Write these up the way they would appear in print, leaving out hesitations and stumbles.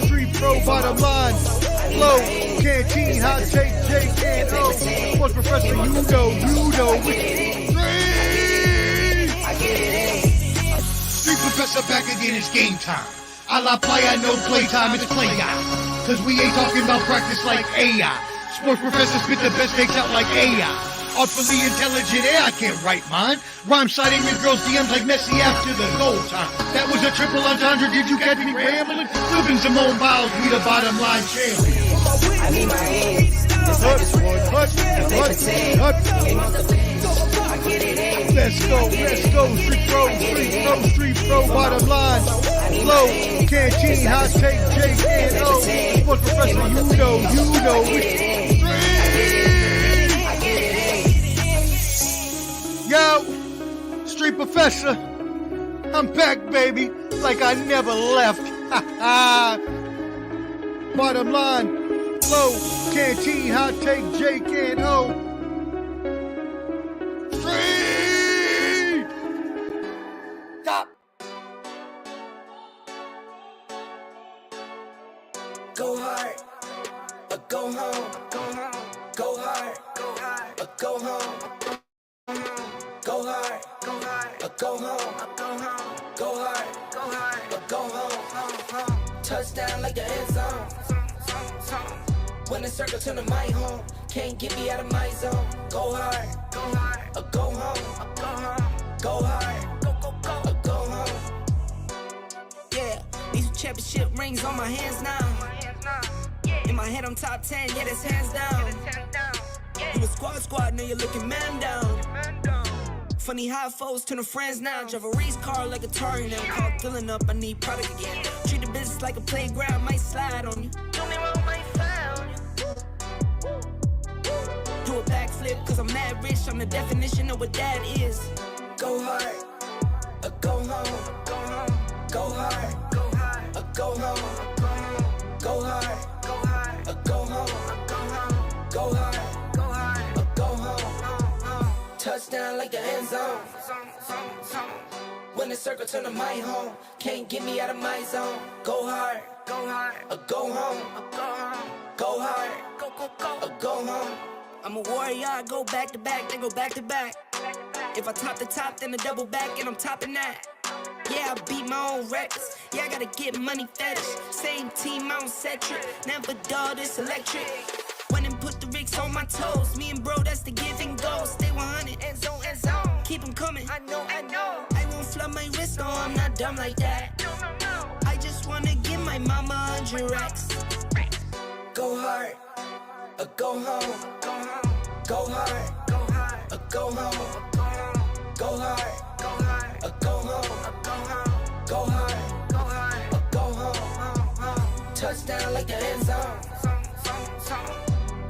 Street pro, bottom line. Flow, canteen, hot take, J&O. Sports professor, you know which Street professor back again, it's game time. A la playa, no playtime, it's play guy. Cause we ain't talking about practice like AI. Sports professor spit the best takes out like AI. Artfully intelligent, I can't write mine. Rhyme citing with girls' DMs like Messi after the goal time. That was a triple entendre, did you catch me rambling? Flipping Simone Biles, we the bottom line champions. I need my hands. Let's go, street pro, bottom line. Flow, canteen, hot take, J&O. Sports professor, you know which Yo, street professor, I'm back, baby, like I never left. Bottom line, flow, canteen, hot take, Jake and O. Street! Stop. Go hard, or go home. Go hard, or go home. Go hard, or go home. Go hard, or go home. Touchdown like the end zone. When the circle turn to my home, can't get me out of my zone. Go hard, or go home. Go hard, or go home. Yeah, these championship rings on my hands now. In my head I'm top 10, yeah, that's hands down. You a squad, now you're looking man down. Funny how foes turn to friends now. Drive a race car like a Atari now. Call filling up, I need product again. Treat the business like a playground, might slide on you. Do me wrong, might slide on you. Do a backflip, cause I'm mad rich. I'm the definition of what that is. Go hard, or go home. Go hard, or go home. Go hard, or go home. Go hard, or go home. Touchdown like the end zone. When the circle turn to my home, can't get me out of my zone. Go hard, or go home. Go hard, or go home. I'm a warrior, I go back to back, then go back to back. If I top the top, then a double back, and I'm topping that. Yeah, I beat my own records. Yeah, I gotta get money fetish. Same team, I don't set trick. Never dull, this electric. Went and put the Ricks on my toes. Me and bro, that's the give and go. Stay 100, end zone. Keep them coming. I know. I won't flood my wrist, no, I'm not dumb like that. No. I just wanna give my mama 100 racks. Go hard, or go home. Go hard, or go home. Go hard, or go home. Go hard, or go home. Touchdown like the end zone.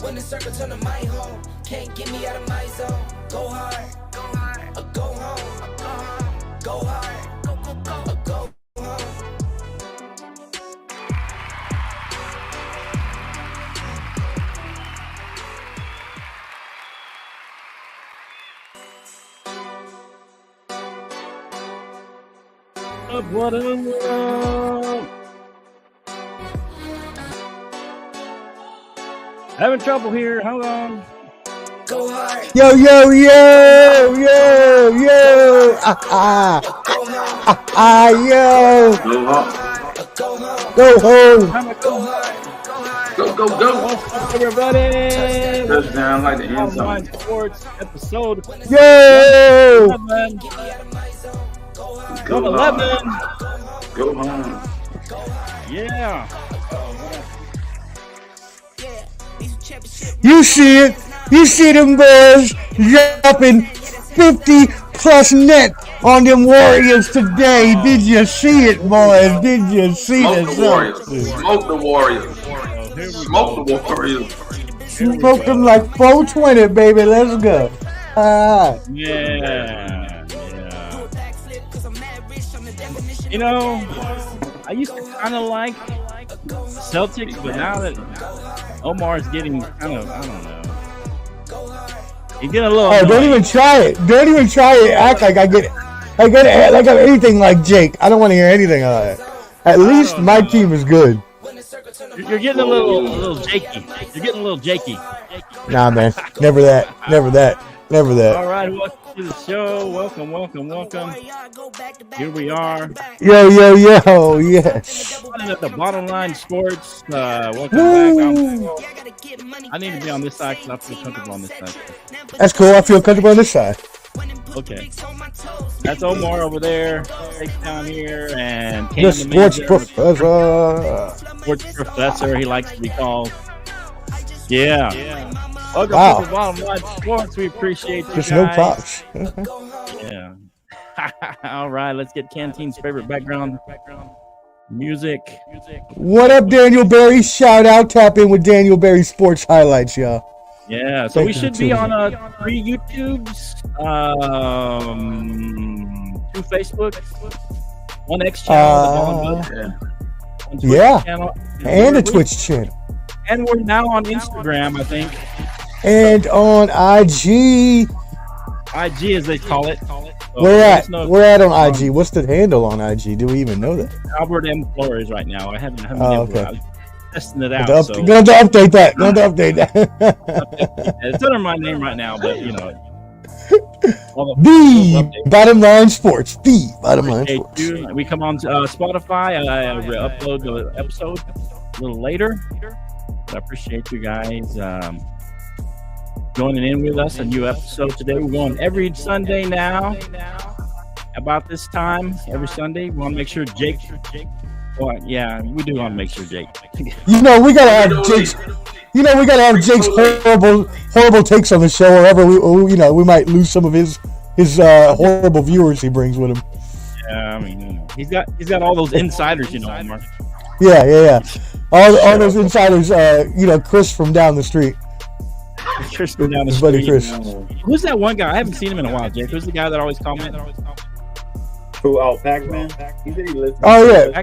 When the circle turn to my home, can't get me out of my zone. Go hard, or go home. Go hard, or go home. What up? Having trouble here. Hold on. Go hard. Yo. Yo. Go home. Go. Everybody. Touchdown like the end zone. Sports episode. Yo. 11. Go 11. Go home. Yeah. You see them boys dropping 50 plus net on them Warriors today. Did you see it, boys? Did you see Smoke it? the Warriors. Smoke the Warriors. Smoke the Warriors. Smoked them like 420, baby. Let's go. Yeah. You know, I used to kind of like Celtics, but now that Omar is getting kind of, I don't know. He's getting a little. Oh, don't even try it. Act like I get I got anything like Jake. I don't want to hear anything of that. At least my team is good. You're getting a little jakey. You're getting a little jakey. Nah, man. Never that. Never that. Never that. All right, welcome to the show. Welcome. Here we are. Yo, yes. At the Bottom Line Sports. Welcome back. I need to be on this side because I feel comfortable on this side. That's cool. I feel comfortable on this side. Okay. That's Omar over there. Take down here. And The sports professor. Sports professor, he likes to be called. Yeah. Welcome to the Bottom Line Sports. We appreciate you Just guys. no props. Yeah. All right, let's get Canteen's favorite background music. What up, Daniel Berry? Shout out. Tap in with Daniel Berry Sports Highlights, y'all. Yeah, so we should be on 3 YouTubes, 2 Facebook, 1 X channel, one Twitch channel, and a Twitch channel. And we're now on Instagram, I think. And on IG. IG, as they call it. So We're at on IG. What's the handle on IG? Do we even know that? Albert M. Flores right now. I haven't okay. testing it out. Going to update that. It's under my name right now, but you know. The Bottom Line Sports. The Bottom Line Sports. We come on Spotify. I upload the episode a little later. But I appreciate you guys joining in with us. A new episode today. We're going every Sunday now. About this time, every Sunday. We want to make sure Jake. Well, yeah, we do want to make sure Jake. We gotta have Jake's. We gotta have Jake's horrible takes on the show, or ever we might lose some of his horrible viewers he brings with him. Yeah, I mean, he's got all those insiders, Omar. Yeah. All those insiders, Chris from down the street. Chris from down the His street. buddy Chris. Who's that one guy? I haven't seen him in a while, Jake. Who's the guy that always comments? Who? Oh, Pac-Man. He said he listened. Oh yeah,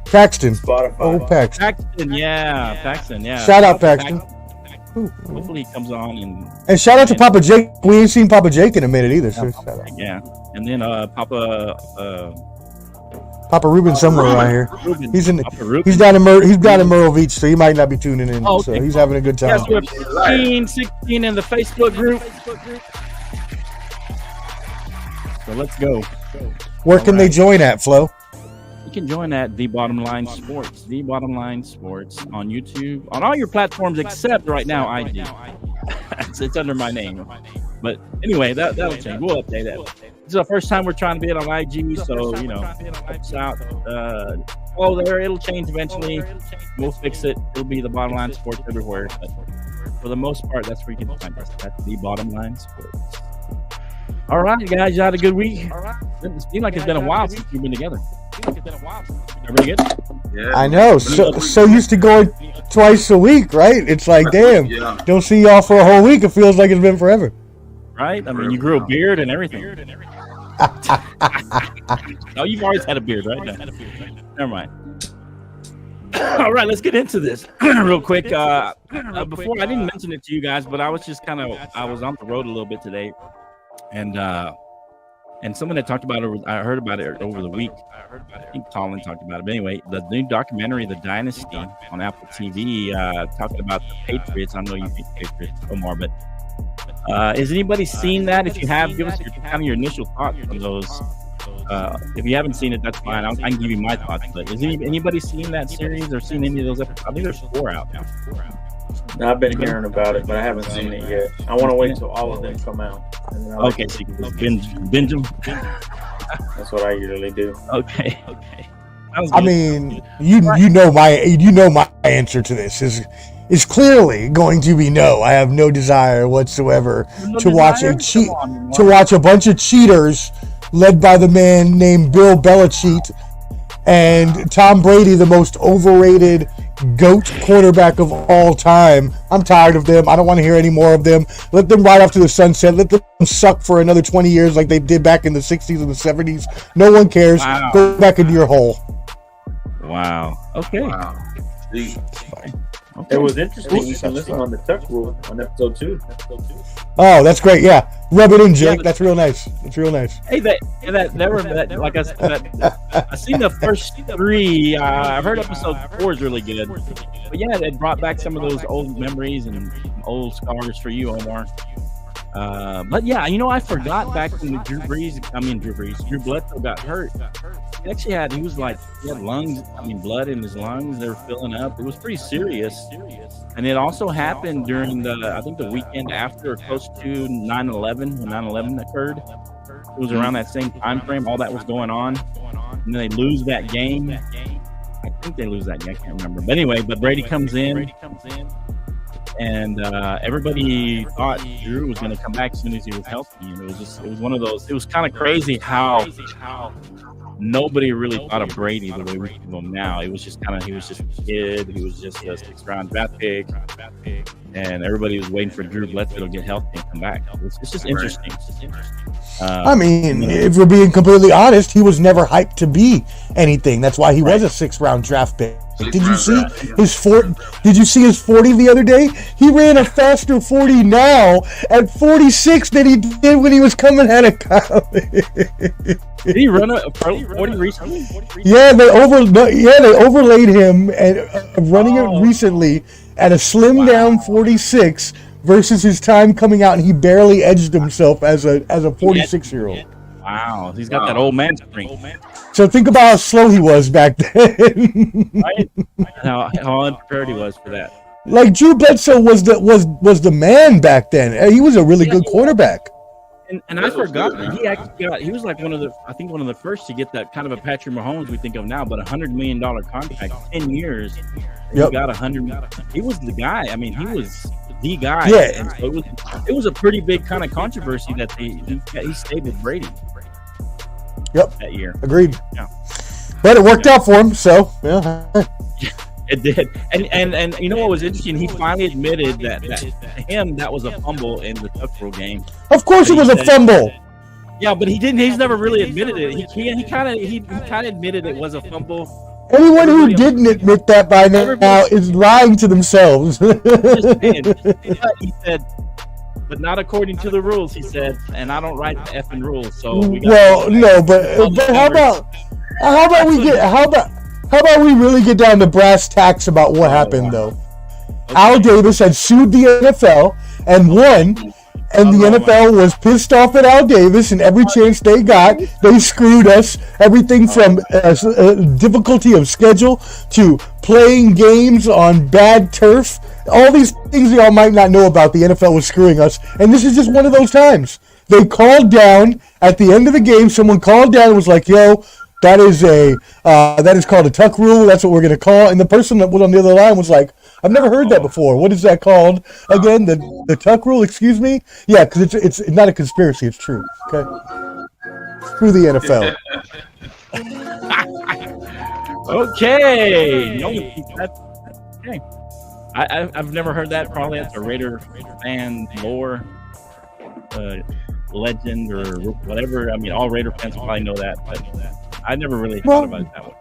Paxton. Spotify. Oh, Paxton. Paxton, yeah. Shout out Paxton. Hopefully he comes on and shout out to Papa Jake. We ain't seen Papa Jake in a minute either. So shout out. Yeah, and then Papa Ruben somewhere around here. Ruben. He's Ruben. down in Myrtle Beach, so he might not be tuning in. Oh, okay. So he's having a good time. Yes, we're 16 in the Facebook group. So let's go. Where can they join at, Flo? You can join at The Bottom Line Sports. The Bottom Line Sports on YouTube, on all your platforms except right now IG. it's under my name. But anyway, that'll change. We'll update that. This is the first time we're trying to be on IG, so help us out. There, it'll change eventually. We'll fix it. It'll be The Bottom Line Sports everywhere. But for the most part, that's where you can find us. That's The Bottom Line Sports. All right, you guys, you had a good week. It seems like it's been a while since we've been together. Everybody good? Yeah. I know. So used to going twice a week, right? It's like, damn, don't see y'all for a whole week. It feels like it's been forever. Right? I mean, you grew a beard and everything. No, you've always had a beard, right? No. Never mind. All right, let's get into this real quick. Before, I didn't mention it to you guys, but I was just I was on the road a little bit today. And someone had talked about it. I heard about it over the week. I think Colin talked about it. But anyway, the new documentary, The Dynasty, on Apple TV, talking about the Patriots. I know you hate Patriots, Omar, but has anybody seen that? If you have, give us your initial thoughts on those. If you haven't seen it, that's fine. I can give you my thoughts. But has anybody seen that series or seen any of those episodes? I think there's 4 out now. No, I've been hearing about it, but I haven't seen it yet. I want to wait until all of them come out. Okay, so you can binge them. That's what I usually do. Okay. I mean, you know my answer to this is clearly going to be no. I have no desire whatsoever to watch a bunch of cheaters led by the man named Bill Belichick and Tom Brady, the most overrated GOAT quarterback of all time. I'm tired of them. I don't want to hear any more of them. Let them ride off to the sunset. Let them suck for another 20 years like they did back in the 60s and the 70s. No one cares. Wow. Go back into your hole. Wow. Okay. Wow. Okay. It was interesting. You can listen on the Tuck Rule on episode 2. Oh, that's great. Yeah, rub it in, Jake. That's real nice. That's real nice. Hey, like I said, I've seen the first 3. I've heard episode 4 is really good. But yeah, it brought back some of those old memories and old scars for you, Omar. But yeah, I forgot back when Drew Bledsoe got hurt. He actually had blood in his lungs. They were filling up. It was pretty serious. And it also happened during the weekend after or close to 9/11, when 9/11 occurred. It was around that same time frame. All that was going on. And then they lose that game. I think they lose that game. I can't remember. But anyway, Brady comes in. And everybody thought Drew was going to come back as soon as he was healthy. And it was one of those. It was kind of crazy how nobody really thought of Brady the way we think of him now. It was just he was just a kid. He was just a 6th-round draft pick. And everybody was waiting for Drew Bledsoe to get healthy and come back. It's just interesting. If we're being completely honest, he was never hyped to be anything. That's why he was a 6th-round draft pick. Did you see his 40 the other day? He ran a faster 40 now at 46 than he did when he was coming out of college. Did he run a 40 recently? Yeah, they overlaid him and running it recently at a slim down 46 versus his time coming out, and he barely edged himself as a 46-year-old. Wow, he's got that old man strength. So think about how slow he was back then. Right? How unprepared he was for that. Like Drew Bledsoe was the man back then. He was a really good quarterback. And I forgot that he was like one of the first to get that kind of a Patrick Mahomes we think of now, but $100 million contract, 10 years. He got $100. He was the guy. I mean, he was the guy. Yeah. And so it was a pretty big kind of controversy that he stayed with Brady. Yep. That year. Agreed. Yeah. But it worked out for him, so yeah. It did. And you know what was interesting? He finally admitted that to him that was a fumble in the Tuck Rule game. Of course it was a fumble. Yeah, but he didn't. He's never really admitted it. He kind of admitted it was a fumble. Anyone who didn't admit that by now is lying to themselves. He said, but not according to the rules, he said, and I don't write the effing rules, so we got but how about we really get down to brass tacks about what happened though? Okay. Al Davis had sued the NFL and won, and the NFL was pissed off at Al Davis, and every chance they got, they screwed us. Everything from difficulty of schedule to playing games on bad turf. All these things y'all might not know about, the NFL was screwing us. And this is just one of those times. They called down at the end of the game. Someone called down and was like, yo, that is called a Tuck Rule. That's what we're going to call. And the person that was on the other line was like, I've never heard that before. What is that called again? The Tuck Rule, excuse me? Yeah, because it's not a conspiracy. It's true. Okay. Screw the NFL. Okay. Okay. I've never heard that. Probably that's a Raider fan lore, legend or whatever. I mean, all Raider fans will probably know that, but I never really thought about it that way.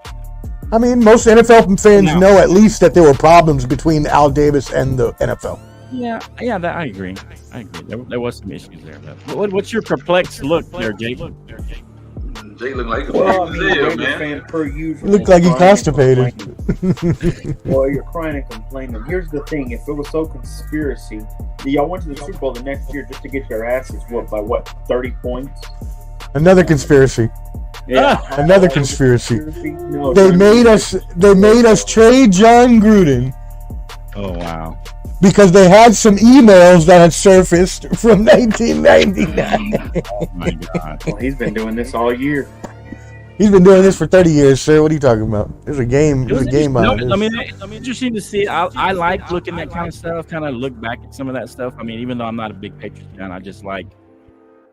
I mean, most NFL fans know at least that there were problems between Al Davis and the NFL. Yeah, I agree. There was some issues there. But what's your perplexed look there, Jake? Jake look like fan per usual. Looked like he constipated. Well, you're crying and complaining. Here's the thing: if it was so conspiracy, y'all went to the Super Bowl the next year just to get your asses whooped by 30 points? Another conspiracy. Yeah, another conspiracy. No, they made us trade John Gruden. Oh wow! Because they had some emails that had surfaced from 1999. Oh my God! Well, he's been doing this all year. He's been doing this for 30 years, sir. What are you talking about? There's a game. There's a game on it. I mean, interesting to see. I like looking at kind of stuff. Kind of look back at some of that stuff. I mean, even though I'm not a big Patriots fan, I just like,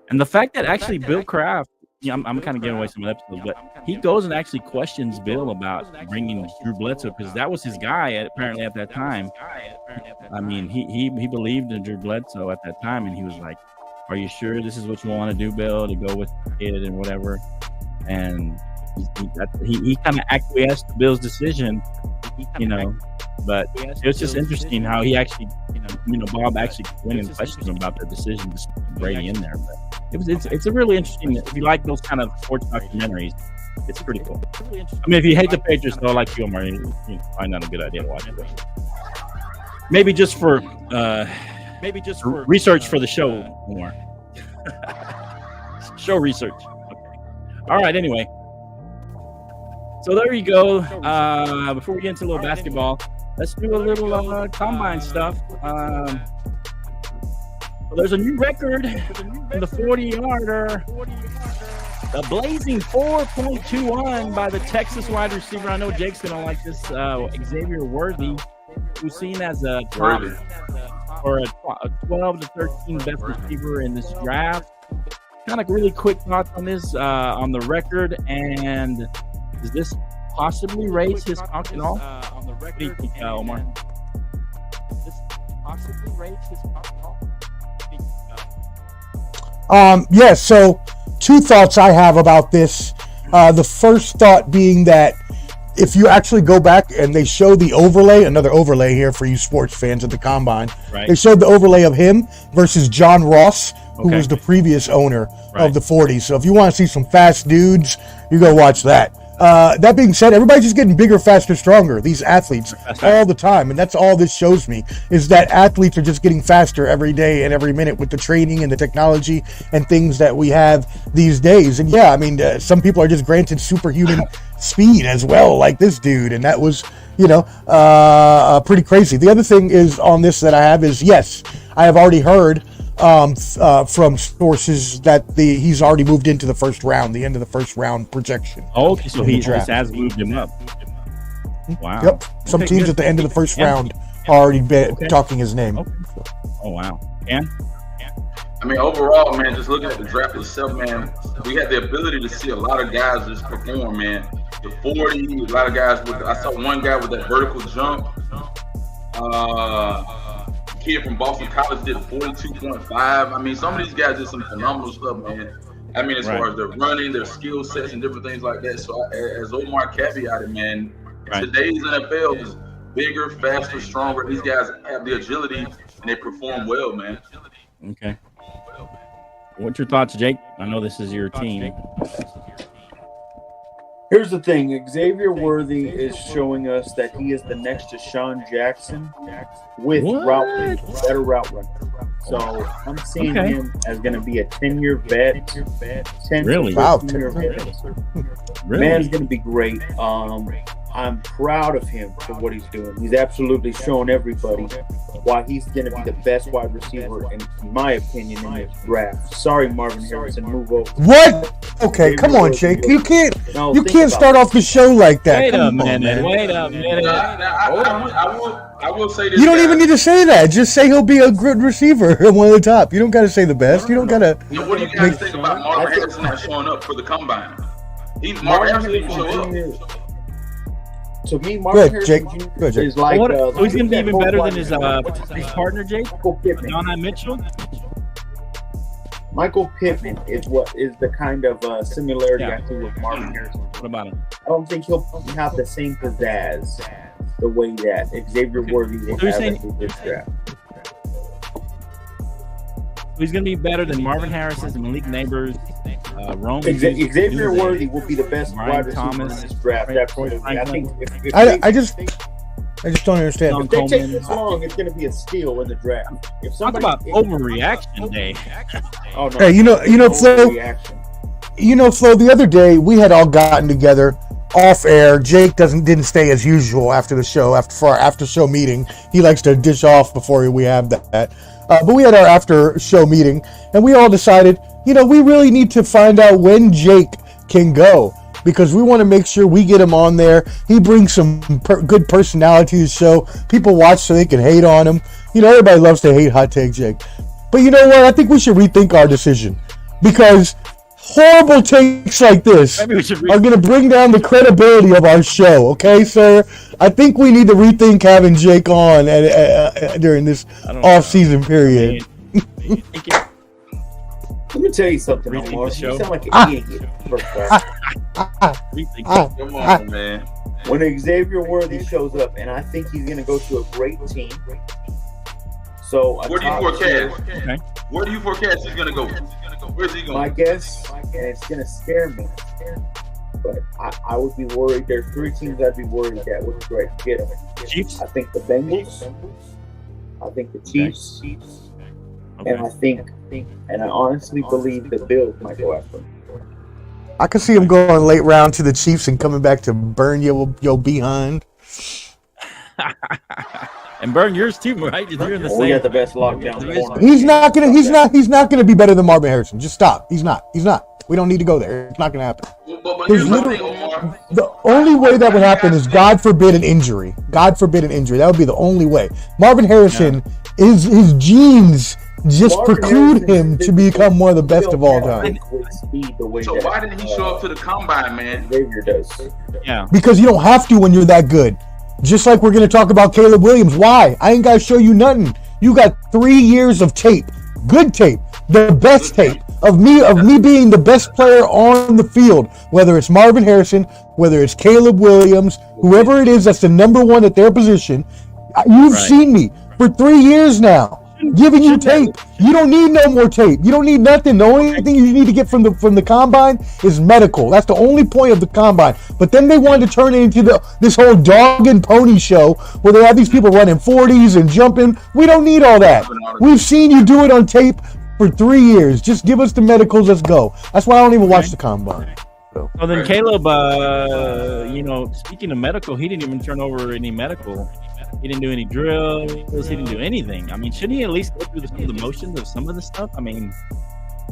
and the fact that actually Bill Kraft. Yeah, I'm kind of giving away some episodes, but he goes and actually questions Bill about bringing Drew Bledsoe because that was his guy apparently at that time. I mean, he believed in Drew Bledsoe at that time, and he was like, "Are you sure this is what you want to do, Bill? To go with the kid and whatever?" And he kind of acquiesced to Bill's decision you know. But it was just interesting how he actually, Bob actually went and questioned him about their decision to stick Brady in there. But it's a really interesting. If you like those kind of sports documentaries, it's pretty cool. I mean, if you hate the Patriots, though, like you, Omar, you find that a good idea to watch it. Maybe just for research for the show, Omar. Show research. Okay. All right. Anyway, so there you go. Before we get into a little basketball, let's do a little combine stuff. Well, there's a new record in the 40-yarder. The blazing 4.21 by the Texas wide receiver. I know Jake's going to like this. Xavier Worthy, who's seen as a top or a 12 to 13 best receiver in this draft. Kind of really quick thoughts on this, on the record, and does this possibly raise his stock at all? What do you think, Omar? Does this possibly raise his stock at all? Yeah, so two thoughts I have about this. The first thought being that if you actually go back and they show the overlay, another overlay here for you sports fans at the Combine, right. They showed the overlay of him versus John Ross, who was the previous owner of the 40s. So if you want to see some fast dudes, you go watch that. That being said, everybody's just getting bigger, faster, stronger. These athletes all the time. And that's all this shows me, is that athletes are just getting faster every day and every minute with the training and the technology and things that we have these days. And yeah, I mean, some people are just granted superhuman speed as well, like this dude. And that was, pretty crazy. The other thing is on this that I have is, yes, I have already heard from sources that he's already moved into the first round, the end of the first round projection. Oh, okay, so he just has moved him up. Wow. Yep. Some teams at the end of the first round are already talking his name. Okay. Oh, wow. And? I mean, overall, man, just looking at the draft itself, man, we had the ability to see a lot of guys just perform, man. The 40, a lot of guys I saw one guy with that vertical jump. Kid from Boston College did 42.5. I mean, some of these guys did some phenomenal stuff, man. I mean, as far as their running, their skill sets, and different things like that. So, as Omar caveated, man, today's NFL is bigger, faster, stronger. These guys have the agility, and they perform well, man. Okay. What's your thoughts, Jake? I know this is your team. Here's the thing. Xavier Worthy is showing us that he is the next Deshaun Jackson with better route running. So I'm seeing him as going to be a 10-year vet. 10-year vet. Man's going to be great. I'm proud of him for what he's doing. He's absolutely showing everybody why he's going to be the best wide receiver, in my opinion, in this draft. Sorry, Marvin Harrison, move over. What? Okay, come on, Jake. You can't start off the show like that. Wait a minute. I will say this. You don't even need to say that. Just say he'll be a good receiver and one of the top. You don't got to say the best. You don't got to. What do you guys think about Marvin Harrison not showing up for the Combine? Marvin Harrison didn't show up. To me, Marvin Harrison is like so he's going to be even better than his partner, Jake? Donna Mitchell? Michael Pittman is the kind of similarity I see with Marvin Harrison. What about him? I don't think he'll have the same pizzazz the way that Xavier Worthy will have in this draft. He's going to be better than Marvin Harris, Malik Neighbors, Rome. Xavier Worthy will be the best wide receiver in this draft. I think I just don't understand. If they take this long, it's going to be a steal in the draft. Talk about overreaction day. Oh no! Hey, Flo. The other day we had all gotten together off air. Jake didn't stay as usual after the show. For our after show meeting, he likes to dish off before we have that. But we had our after show meeting, and we all decided, we really need to find out when Jake can go, because we want to make sure we get him on there. He brings some good personality to the show. People watch so they can hate on him. Everybody loves to hate Hot Take Jake. But you know what? I think we should rethink our decision, because horrible takes like this are going to bring down the credibility of our show. Okay, sir? I think we need to rethink having Jake on during this off-season period. Let me tell you something, Omar. You sound like an idiot. Come on, man. when Xavier Worthy shows up, and I think he's going to go to a great team. So Where do you forecast? Okay. Where do you forecast he's gonna go? Where's he going? My guess, and it's going to scare me, but I would be worried. There's 3 teams I'd be worried that would try to get him. Chiefs. I think the Bengals. I think the Chiefs. Okay. And I honestly believe the Bills might go after him. I could see him going late round to the Chiefs and coming back to burn your behind. And burn yours too, right? You're in the We same. got the best lockdown corner. He's not gonna be better than Marvin Harrison. Just stop. He's not. We don't need to go there. It's not gonna happen. But There's here's my literally thing, Omar. the only way that would happen is God forbid an injury. God forbid an injury. That would be the only way. Marvin Harrison his genes just Marvin preclude Harrison him to become one of the best of all time. With speed the way So that, why didn't he show up to the combine, man? Xavier does. Yeah. Because you don't have to when you're that good. Just like we're going to talk about Caleb Williams. Why? I ain't got to show you nothing. You got 3 years of tape. Good tape. The best tape of me being the best player on the field. Whether it's Marvin Harrison, whether it's Caleb Williams, whoever it is that's the number one at their position. You've seen me for 3 years now. Giving you tape. You don't need no more tape. You don't need nothing. The only thing you need to get from the combine is medical. That's the only point of the combine. But then they wanted to turn it into this whole dog and pony show where they have these people running 40s and jumping. We don't need all that. We've seen you do it on tape for 3 years. Just give us the medicals. Let's go. That's why I don't even watch the combine. Well, then Caleb, speaking of medical, he didn't even turn over any medical. He didn't do any drills. He didn't do anything. I mean, shouldn't he at least go through the motions of some of the stuff? I mean,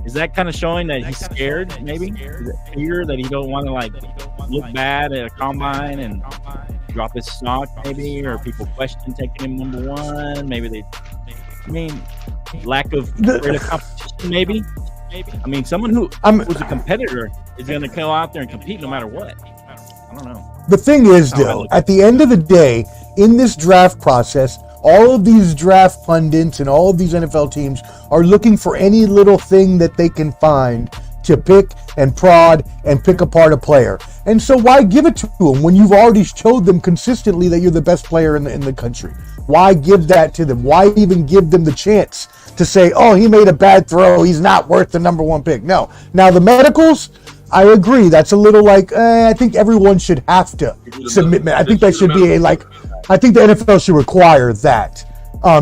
is that kind of showing that he's scared, maybe? Is it fear that he don't want to, look bad at a combine and drop his stock, maybe? Or people question taking him number one? Maybe lack of greater competition, maybe? I mean, someone who's a competitor is going to go out there and compete no matter what. I don't know. The thing is, though, at the end of the day, in this draft process, all of these draft pundits and all of these NFL teams are looking for any little thing that they can find to pick and prod and pick apart a player. And so why give it to them when you've already showed them consistently that you're the best player in the country? Why give that to them? Why even give them the chance to say, oh, he made a bad throw, he's not worth the number one pick? No. Now, the medicals, I agree. That's a little I think everyone should have to submit. I think that should be I think the NFL should require that,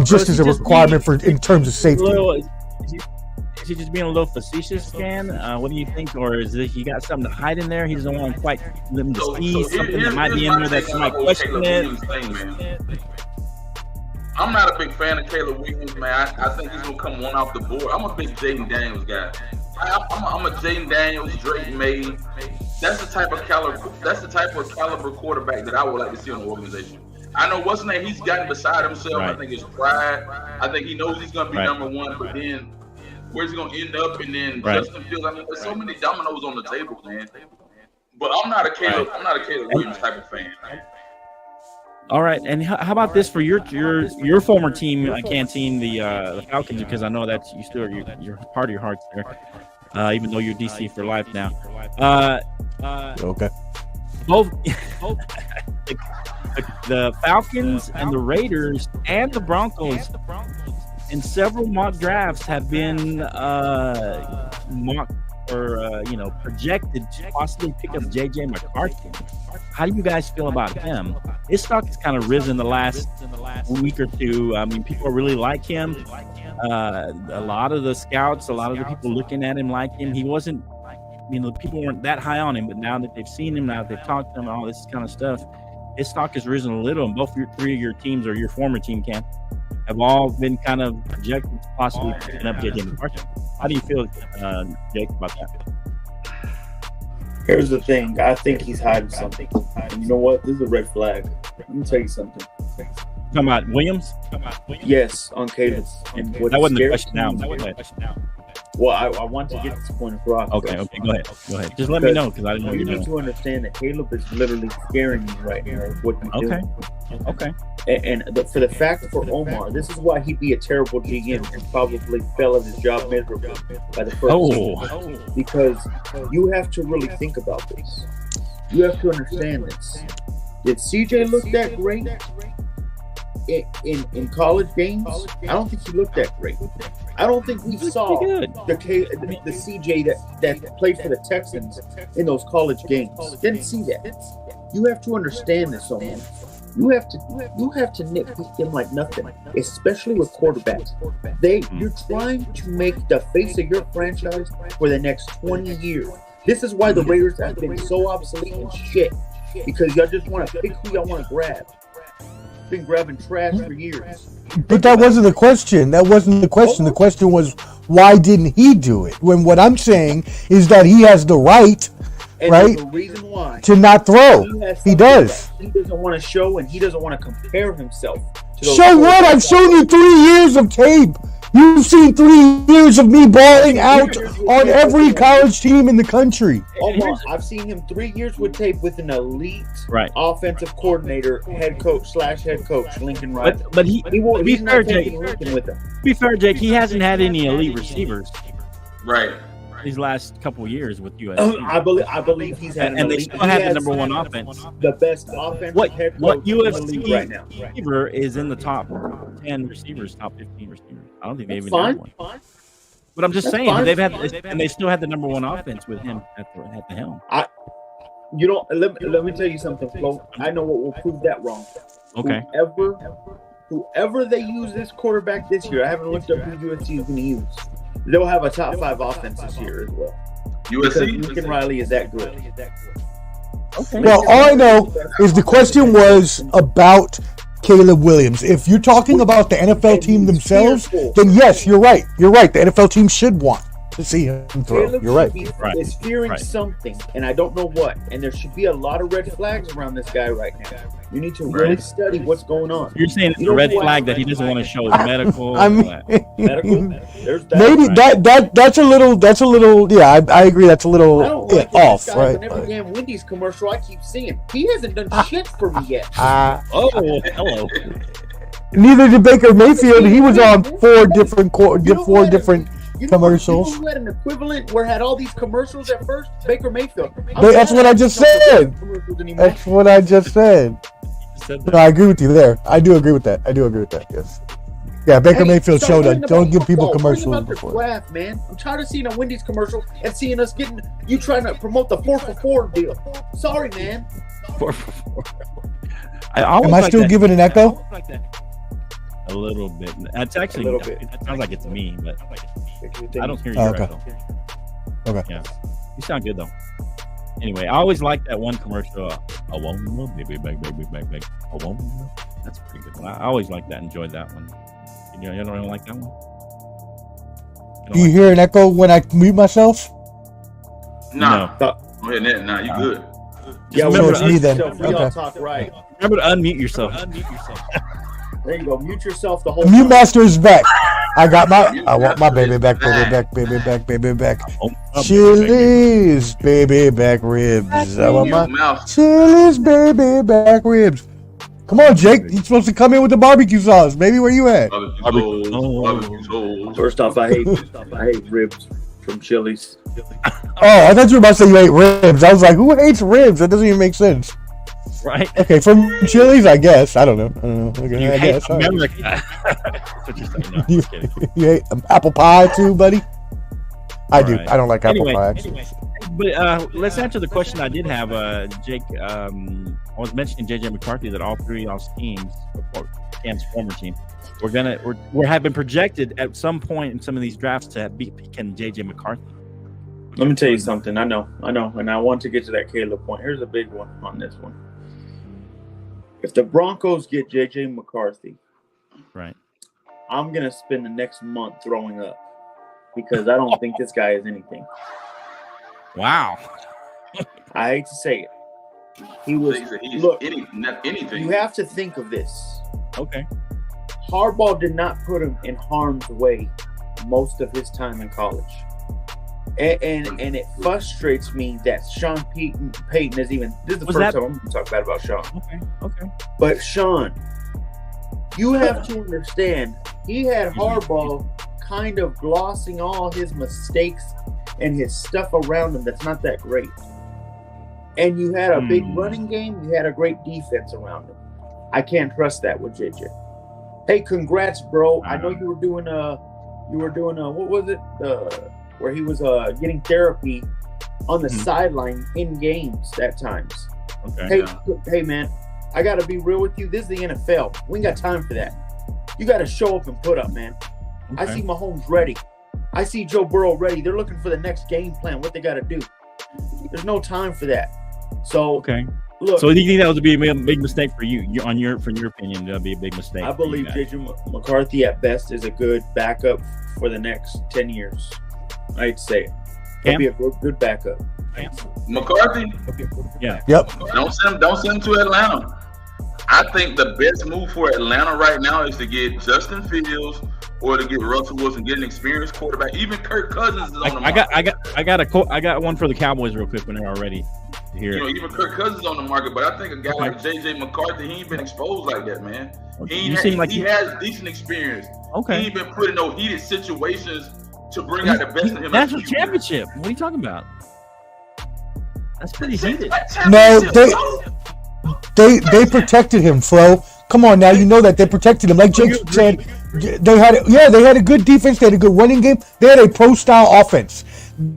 just as a requirement in terms of safety. Is he just being a little facetious, Ken? What do you think? Or is he got something to hide in there? He doesn't want to quite them to see something that might be in there that you might question it. I'm not a big fan of Caleb Williams, man. I think he's gonna come one off the board. I'm a big Jaden Daniels guy. I'm a Jaden Daniels, Drake May. That's the type of caliber quarterback that I would like to see in the organization. I know what's name he's gotten beside himself. Right. I think it's pride. I think he knows he's gonna be number one, but then where's he gonna end up? And then Justin Fields. I mean, there's so many dominoes on the table, man. But I'm not a Caleb Williams type of fan. All right, and how about this for your former team, Canteen, the Falcons? Because I know that you still you're part of your heart's there, even though you're DC for life now. Okay. Both the Falcons and the Raiders and the Broncos in several mock drafts have been projected to possibly pick up JJ McCarthy. How do you guys feel about him? His stock has kind of risen the last week or two. I mean, people really like him. A lot of the scouts, a lot of the people looking at him like him. He wasn't, people weren't that high on him, but now that they've seen him, now that they've talked to him, all this kind of stuff, his stock has risen a little. And both three of your teams, or your former team, have all been kind of projected to possibly picking up JJ McCarthy. How do you feel, Jake, about that? Here's the thing. I think he's hiding something. And you know what? This is a red flag. Let me tell you something. Talking about Williams? Yes, on cadence. And that wasn't the question now. Well, I want to get this point across. Okay, go ahead. Just let me know, because I didn't know you need to understand that Caleb is literally scaring me right now with what he's doing. Okay. And for the fact for Omar, this is why he'd be a terrible GM and probably fell at his job miserably by the first season. Because you have to really think about this. You have to understand this. Did CJ look that great in college games? I don't think he looked that great. I don't think we saw the CJ that played for the Texans in those college games. Didn't see that. You have to understand this, Omar. You have to nitpick them like nothing, especially with quarterbacks. You're trying to make the face of your franchise for the next 20 years. This is why the Raiders have been so obsolete and shit, because y'all just want to pick who y'all want to grab. Been grabbing trash for years. But that wasn't the question. That wasn't the question. The question was, why didn't he do it? When what I'm saying is that he has the right, right, the reason why to not throw. He does. He doesn't want to show, and he doesn't want to compare himself to those. Show what? I've shown you 3 years of tape. You've seen 3 years of me balling out on every college team in the country. I've seen him 3 years with tape with an elite offensive coordinator, head coach, Lincoln Riley. But he's not taking Lincoln with him. To be fair, Jake, he hasn't had any elite receivers. Right. These last couple of years with USC. I believe he's had and they still have the number one offense. The best offensive head coach what in the league USC right now. receiver is in the top 10 receivers, top 15 receivers. I don't think they even have one. But I'm just saying they've had, and they still had the number one offense with him at the helm. Let me tell you something, Flo. I know what will prove that wrong. Okay. Whoever they use this quarterback this year, I haven't looked up who USC is going to use. They'll have a top 5 offense this year as well. USC? Lincoln Riley is that good. Okay. Well, all I know is the question was about Caleb Williams. If you're talking about the NFL team themselves, then yes, you're right. You're right. The NFL team should want to see him throw. Caleb You're right. Is fearing something, and I don't know what. And there should be a lot of red flags around this guy right now. You need to really study what's going on. You're saying it's a red flag that he doesn't want to show medical. I mean, medical. There's that. Maybe that's a little. Yeah, I agree. That's a little off, this right? In every damn Wendy's commercial I keep seeing, he hasn't done shit for me yet. Hello. Neither did Baker Mayfield. He was on 4 different commercials. You know who had an equivalent where had all these commercials at first? Baker Mayfield. That's what I just said. That's what I just said. No, I agree with you there. I do agree with that. Yes. Yeah, Baker Mayfield showed that. Don't give people commercials before. Craft, man. I'm tired of seeing a Wendy's commercial and seeing us getting you trying to promote the 4 for $4 deal. Sorry, man. 4 for $4. Am I still giving an echo? A little bit. It's actually a little bit. It sounds like it's me, but I don't hear you okay. right though. Okay. Yeah. You sound good though. Anyway, I always like that one commercial. A woman, baby, back. A woman. That's a pretty good one. I always like that. Enjoyed that one. You don't really like that one? Do you hear an echo when I mute myself? Nah. Nah, you good. Yeah, so it's me then. We all talk right. Remember to unmute yourself. There you go. Mute yourself the whole Mute time. master is back. I want my baby back. Chili's baby back ribs. I want my Chili's baby back ribs. Come on, Jake. You're supposed to come in with the barbecue sauce. Baby, where you at? Barbecue sauce. First off, I hate ribs from Chili's. Oh, I thought you were about to say you ate ribs. I was like, who hates ribs? That doesn't even make sense. Right. Okay, from Chili's, I guess. I don't know. Okay, you I hate guess. America. You hate apple pie too, buddy? I do. I don't like apple pie, actually. But let's answer the question I did have, Jake. I was mentioning JJ McCarthy that all 3 of y'all's teams, Cam's former team, have been projected at some point in some of these drafts to be picking JJ McCarthy. Let me tell you something. I know, and I want to get to that Caleb point. Here's a big one on this one. If the Broncos get JJ McCarthy, right, I'm gonna spend the next month throwing up because I don't think this guy is anything. Wow. I hate to say it. Look, anything. You have to think of this. Okay. Harbaugh did not put him in harm's way most of his time in college. And it frustrates me that Sean Payton is even. This is the first time I'm going to talk bad about Sean. Okay. But Sean, you have to understand, he had Harbaugh kind of glossing all his mistakes and his stuff around him that's not that great. and you had a big running game, you had a great defense around him. I can't trust that with JJ. Hey, congrats, bro. I know you were doing what was it? Where he was getting therapy on the sideline in games at times. Okay. Hey, man, I got to be real with you. This is the NFL. We ain't got time for that. You got to show up and put up, man. I see Mahomes ready. I see Joe Burrow ready. They're looking for the next game plan, what they got to do. There's no time for that. So, look. So do you think that would be a big mistake for you? From your opinion, that would be a big mistake. I believe JJ McCarthy at best is a good backup for the next 10 years. I'd say it. He'll be a good backup. McCarthy? Yeah. Yep. Don't send him to Atlanta. I think the best move for Atlanta right now is to get Justin Fields or to get Russell Wilson, get an experienced quarterback. Even Kirk Cousins is on the market. I got one for the Cowboys real quick when they're all ready to hear it. Even Kirk Cousins is on the market, but I think a guy like JJ McCarthy, he ain't been exposed like that, man. He has decent experience. Okay. He ain't been put in no heated situations to bring out the best in him. National championship. What are you talking about? That's pretty heated. No, they protected him, Flo. Come on now, you know that they protected him. Like Jake said, they had a good defense, they had a good running game, they had a pro-style offense.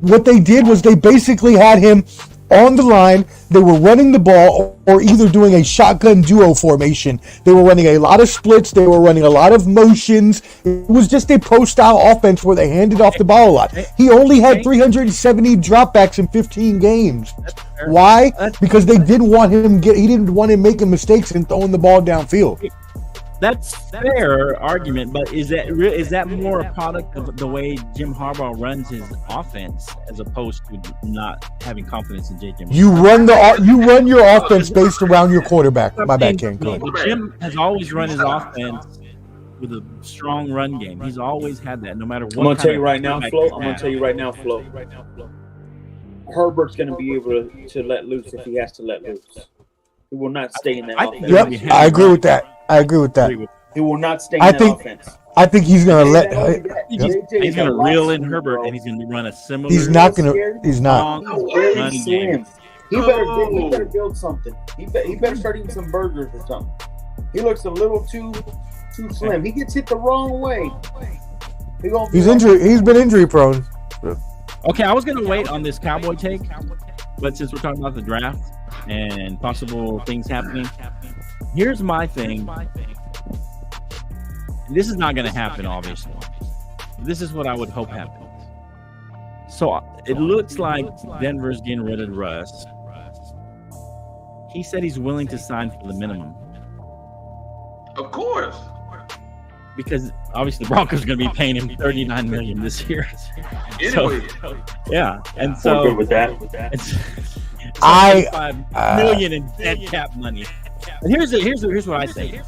What they did was they basically had him on the line. They were running the ball or either doing a shotgun duo formation. They were running a lot of splits. They were running a lot of motions. It was just a pro-style offense where they handed off the ball a lot. He only had 370 dropbacks in 15 games. Why? Because they didn't want him he didn't want him making mistakes and throwing the ball downfield. That's fair argument, but is that more a product of the way Jim Harbaugh runs his offense as opposed to not having confidence in JJ? You run your offense based around your quarterback. My bad, King. Jim has always run his offense with a strong run game. He's always had that, no matter what. I'm gonna tell you right now, Flo. Herbert's gonna be able to let loose if he has to let loose. He will not stay in that offense. Yep, I agree with that. He will not stay in that offense. I think he's going to let. He's going to reel in Herbert, and he's going to run a similar. He's not going to. He's not. Running game. He better build something. He better start eating some burgers or something. He looks a little too slim. He gets hit the wrong way. He's been injury prone. Okay, I was going to wait on this Cowboy take, but since we're talking about the draft and possible things happening, here's my thing. This is not going to happen, obviously. This is what I would hope happens. So it looks like Denver's getting rid of Russ. He said he's willing to sign for the minimum. Of course. Because obviously the Broncos are going to be paying him $39 million this year. Anyway. So, yeah, and so we're good with that. It's $5 million in dead cap money. And here's what I say.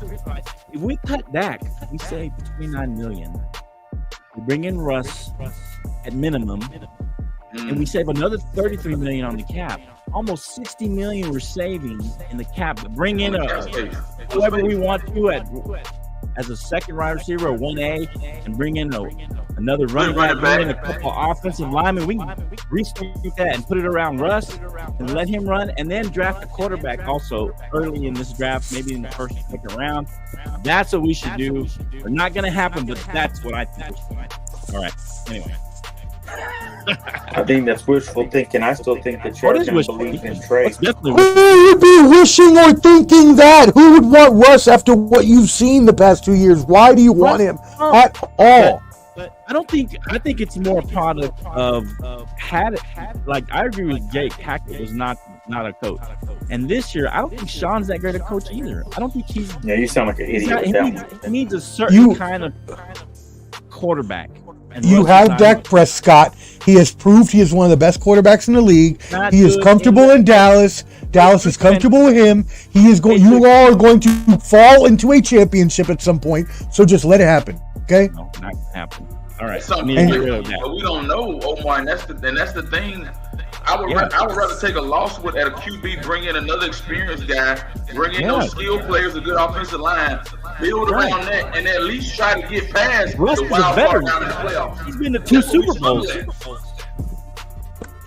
If we cut Dak, we save $29 million. We bring in Russ at minimum, and we save another $33 million on the cap. Almost $60 million we're saving in the cap. Bring in whoever we want to as a second wide receiver or 1A, and bring in another running back, bring in a couple offensive linemen. We can restart that and put it around Russ and let him run, and then draft a quarterback also early in this draft, maybe in the first or second round. That's what we should do. It's not going to happen, but that's what I think. All right. Anyway. I think that's wishful thinking. I still think that you're going to believe in Trey. Who would be wishing or thinking that? Who would want Russ after what you've seen the past 2 years? Why do you want him at all? But I think it's more a product of like I agree with Jake. Hackett was not a coach, and this year I don't think Sean's that great a coach either. I don't think he's. Yeah, you sound like an idiot. He needs a certain kind of quarterback. And you have Dak Prescott. He has proved he is one of the best quarterbacks in the league. He is comfortable in Dallas. Dallas is comfortable with him. He is going. You all are going to fall into a championship at some point. So just let it happen. Okay? No, not gonna happen. All right. But we don't know, Omar, and that's the thing. I would rather take a loss at a QB, bring in another experienced guy, bring in those skilled players, a good offensive line, build around that, and at least try to get past Russ the is wild a veteran. card down in the playoffs. He's been to 2 Super Bowls.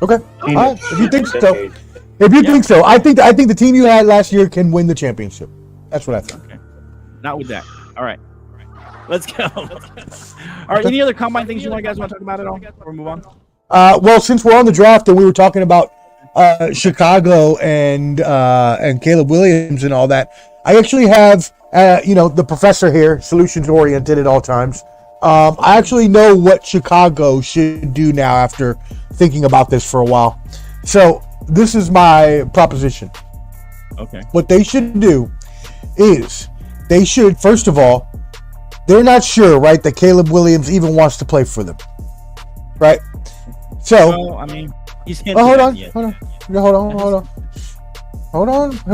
Okay. All right. If you think so. If you think so, I think the team you had last year can win the championship. That's what I think. Okay. Not with that. All right. Let's go. All right. Any other combine things you guys want to talk about at all before we move on? Well, since we're on the draft and we were talking about Chicago and Caleb Williams and all that, I actually have the professor here, solutions oriented at all times. I actually know what Chicago should do now after thinking about this for a while. So this is my proposition. Okay. What they should do is they should, first of all, they're not sure, right, that Caleb Williams even wants to play for them, right? So, well, I mean, he's hinted hold on.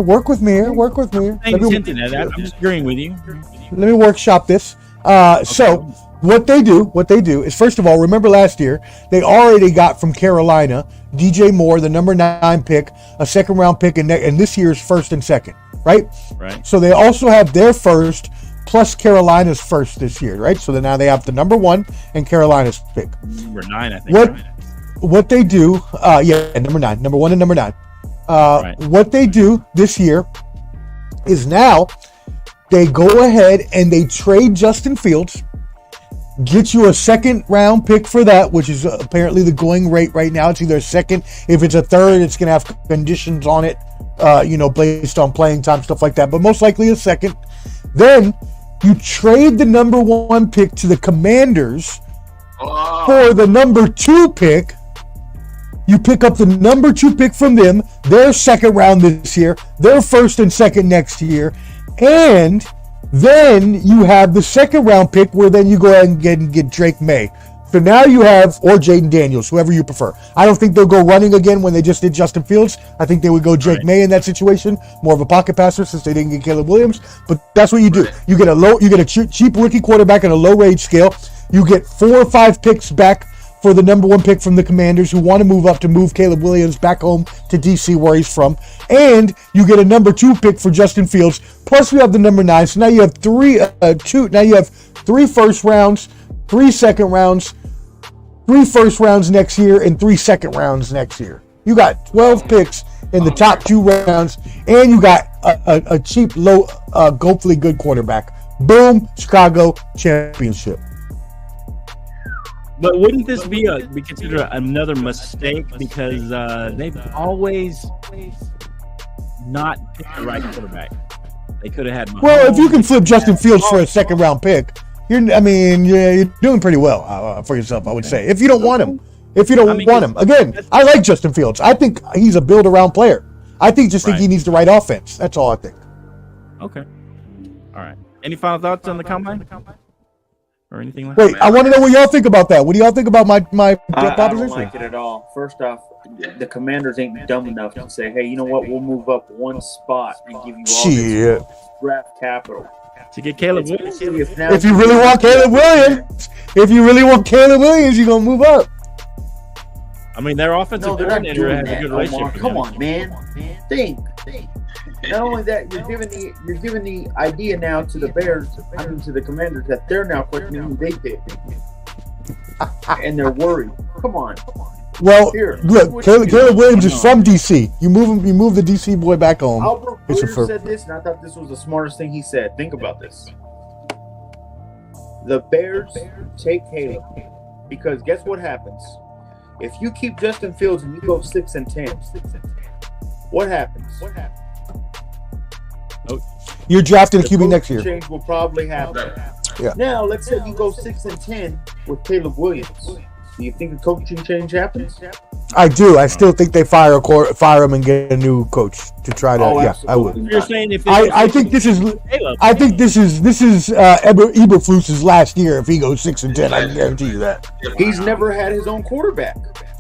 Work with me here. He's hinting at that. I'm just agreeing with you. Let me workshop this. So, what they do is, first of all, remember last year, they already got from Carolina DJ Moore, the number 9 pick, a second-round pick, and this year's first and second, right? Right. So they also have their first plus Carolina's first this year, right? So now they have the number 1 and Carolina's pick. Number 9, I think. What they do, number 9, number 1 and number 9. Right. What they do this year is now they go ahead and they trade Justin Fields, get you a second round pick for that, which is apparently the going rate right now. It's either a second. If it's a third, it's going to have conditions on it, based on playing time, stuff like that. But most likely a second. Then you trade the number 1 pick to the Commanders for the number 2 pick. You pick up the number 2 pick from them, their second round this year, their first and second next year, and then you have the second round pick where then you go ahead and get Drake May. So now you have, or Jaden Daniels, whoever you prefer. I don't think they'll go running again when they just did Justin Fields. I think they would go Drake May in that situation, more of a pocket passer since they didn't get Caleb Williams. But that's what you do. You get a cheap rookie quarterback on a low wage scale. You get 4 or 5 picks back for the number 1 pick from the Commanders who want to move up to move Caleb Williams back home to DC where he's from. And you get a number 2 pick for Justin Fields. Plus you have the number 9. So now you have 3 first rounds, 3 second rounds, 3 first rounds next year, and 3 second rounds next year. You got 12 picks in the top 2 rounds, and you got a cheap, low, hopefully good quarterback. Boom, Chicago championship. But wouldn't this be considered another mistake because they've always not picked the right quarterback? They could have had Mahomes. Well, if you can flip Justin Fields for a second round pick, you're doing pretty well for yourself, I would say. If you don't want him, again, I like Justin Fields. I think he's a build around player. I think he needs the right offense. That's all I think. Okay. All right. Any final thoughts on the combine? Or anything like Wait, I want to know what y'all think about that. What do y'all think about my proposition? I don't like it at all. First off, the Commanders ain't dumb enough to say, hey, you know what? We'll move up 1 spot and give you all this draft capital. To get Caleb Williams? If you really want Caleb Williams, you're going to move up. I mean, their offensive coordinator has a good relationship. Come on, man. Think. Not only that, you're giving the idea now to the Bears, to the Commanders, that they're now questioning who they picked, and they're worried. Come on. Well, look, Caleb Williams is from DC. You move the DC boy back home. Albert Brewer said this, and I thought this was the smartest thing he said. Think about this. The Bears take Caleb because guess what happens? If you keep Justin Fields and you go 6-10, what happens? You're drafting a QB next year. Change will probably happen. Yeah. Now, let's say you go 6-10 with Caleb Williams. Do you think a coaching change happens? I do. I still think they fire him and get a new coach to try to. I would. You're saying if I think this is Eberflus's last year if he goes 6-10. I can guarantee you that. He's never had his own quarterback.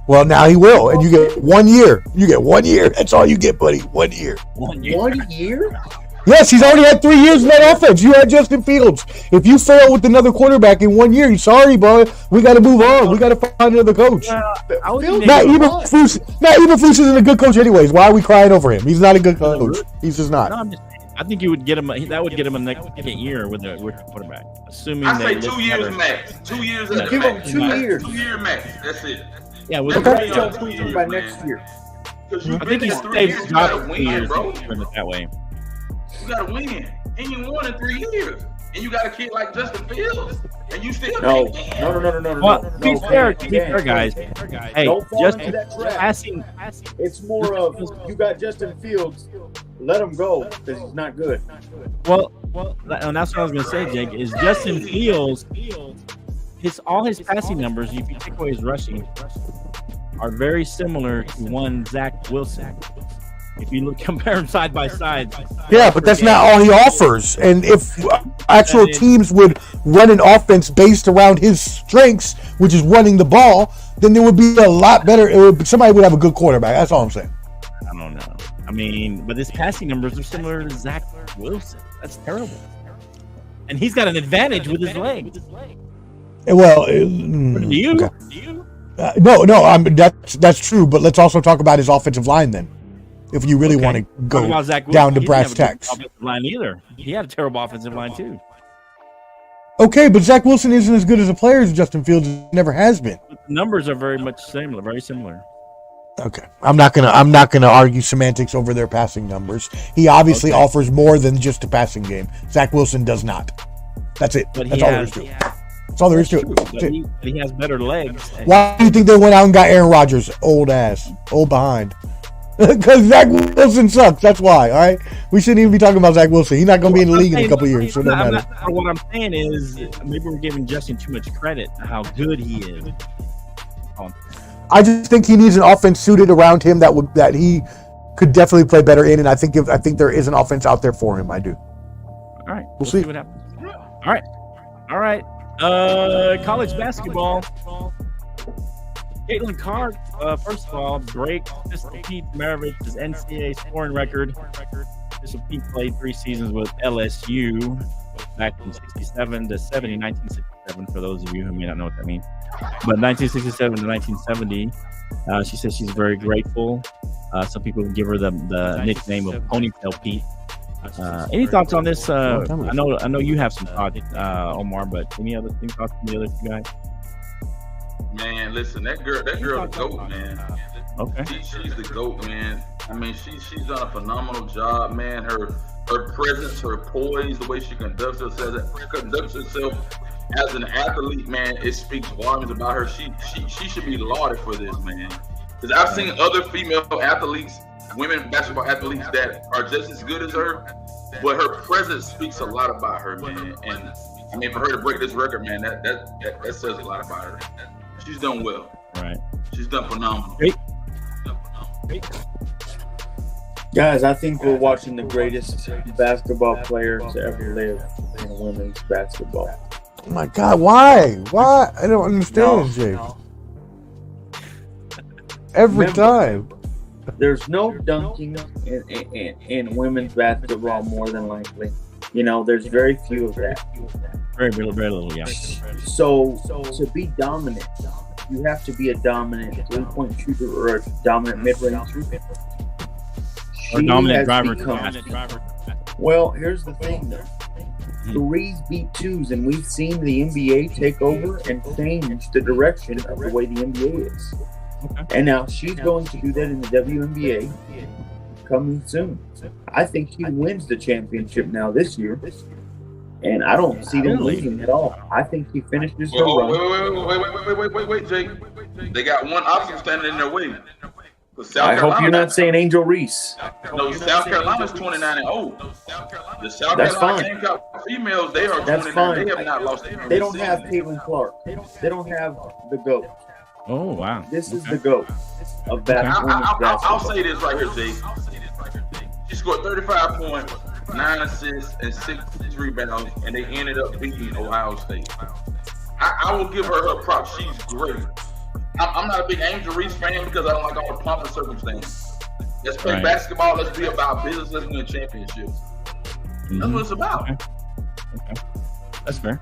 Well, now he will, and you get 1 year. You get 1 year. That's all you get, buddy. 1 year. 1 year? Yes, he's already had 3 years in that offense. You had Justin Fields. If you fail with another quarterback in 1 year, sorry, bro. We got to move on. We got to find another coach. Matt Eberflus isn't a good coach anyways. Why are we crying over him? He's not a good coach. He's just not. No, I think you would get him. That would get him a next year with a quarterback, assuming I say 2 years max. 2 years. Give him 2 years. 2 year max. That's it. Yeah, with That's the what Tell y'all Cleveland teams, by man. next year. Because you've I been think he's there 3 years, saved you gotta job win, years bro. doing it that way. You gotta win. And you won in 3 years. And you got a kid like Justin Fields. And you still No, can't no. Well, to be fair, guys. Hey, Don't fall just into that trap. passing. It's more of you got Justin Fields, let him go because he's not good. Well, and that's what I was gonna say, Jake. Is Justin Fields? All his passing numbers, if you take away his rushing, are very similar to one Zach Wilson. If you look compare them side by side. Yeah, but that's not all he offers. And if actual teams would run an offense based around his strengths, which is running the ball, then there would be a lot better. Somebody would have a good quarterback. That's all I'm saying. I don't know. I mean, but his passing numbers are similar to Zach Wilson. That's terrible. And he's got an advantage with his leg. Well, Do you? okay. Do you? No. That's true. But let's also talk about his offensive line then. If you really want to go down to brass tacks. Offensive line either. He had a terrible offensive line too. Okay, but Zach Wilson isn't as good as a player as Justin Fields never has been. But the numbers are very similar. Okay, I'm not gonna argue semantics over their passing numbers. He obviously offers more than just a passing game. Zach Wilson does not. That's it. That's all there is to it. That's all there is to it. But he has better legs. Why do you think they went out and got Aaron Rodgers? Old behind. Because Zach Wilson sucks. That's why. All right, we shouldn't even be talking about Zach Wilson. He's not going to be in the league in a couple years, so it doesn't matter. What I'm saying is, maybe we're giving Justin too much credit how good he is. I just think he needs an offense suited around him that he could definitely play better in, and I think there is an offense out there for him. I do. All right, we'll see what happens. All right. College basketball. Caitlin Clark, first of all, break Pistol Pete Maravich's NCAA scoring record. Pistol Pete played 3 seasons with LSU back from 67 to 70, 1967, for those of you who may not know what that means. But 1967 to 1970, she says she's very grateful. Some people give her the nickname of Ponytail Pete. Any thoughts on this? I know you have some thoughts, Omar, but any other thoughts from the other two guys? Man, listen, that girl, the GOAT, man. Okay. She's the GOAT, man. I mean, she's done a phenomenal job, man. Her presence, her poise, the way she conducts herself as an athlete, man, it speaks volumes about her. She should be lauded for this, man. Because I've seen other female athletes, women basketball athletes that are just as good as her, but her presence speaks a lot about her, man. And I mean, for her to break this record, man, that says a lot about her. She's done well. Right. She's done phenomenal. Great. Guys, I think we're watching the greatest basketball player to ever live in women's basketball. Oh my God, why? I don't understand, Jake. Every time. There's no dunking in women's basketball, more than likely. You know, there's very few of that. Very little, yeah. So to be dominant, you have to be a dominant 3-point shooter or a dominant mid-range shooter. Or dominant driver. Well, here's the thing, though. Threes beat twos, and we've seen the NBA take over and change the direction of the way the NBA is. Okay. And now she's going to do that in the WNBA coming soon. I think she wins the championship now this year, and I don't see them losing at all. I think she finishes her run. Wait, Jake. They got one option standing in their way. I hope you're not saying Angel Reese. No, South Carolina's 29-0. The South Carolina Gamecock females, they are 29. They have not lost. They don't have Caitlin Clark. They don't have the GOAT. Oh, wow. This is the GOAT of basketball. I'll say this right here, Jake. She scored 35 points, 9 assists, and 6 rebounds, and they ended up beating Ohio State. I will give her props. She's great. I'm not a big Angel Reese fan because I don't like all the pomp and circumstance. Let's play basketball. Let's be about business. Let's win championships. That's what it's about. Okay. That's fair.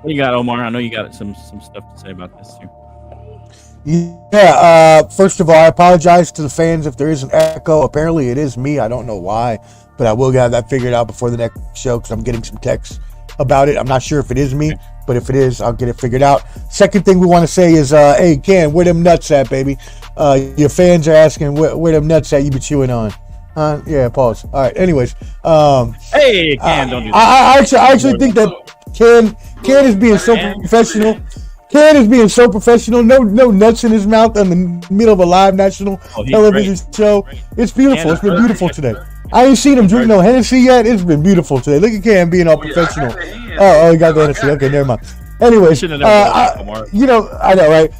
What you got, Omar? I know you got some stuff to say about this too. Yeah, first of all, I apologize to the fans if there is an echo. Apparently it is me. I don't know why, but I will have that figured out before the next show because I'm getting some texts about it. I'm not sure if it is me, but if it is, I'll get it figured out. Second thing we want to say is, hey, Ken, where them nuts at, baby? Your fans are asking where them nuts at you be chewing on. Yeah, pause. All right. Anyways, hey, Ken, don't do that. I actually think that Ken is being so professional. Ken is being so professional. No nuts in his mouth in the middle of a live national television show. It's beautiful. It's been beautiful today. I ain't seen him drink no Hennessy yet. It's been beautiful today. Look at Ken being all professional. Oh, he got the Hennessy. Okay, never mind. Anyways, I know, right?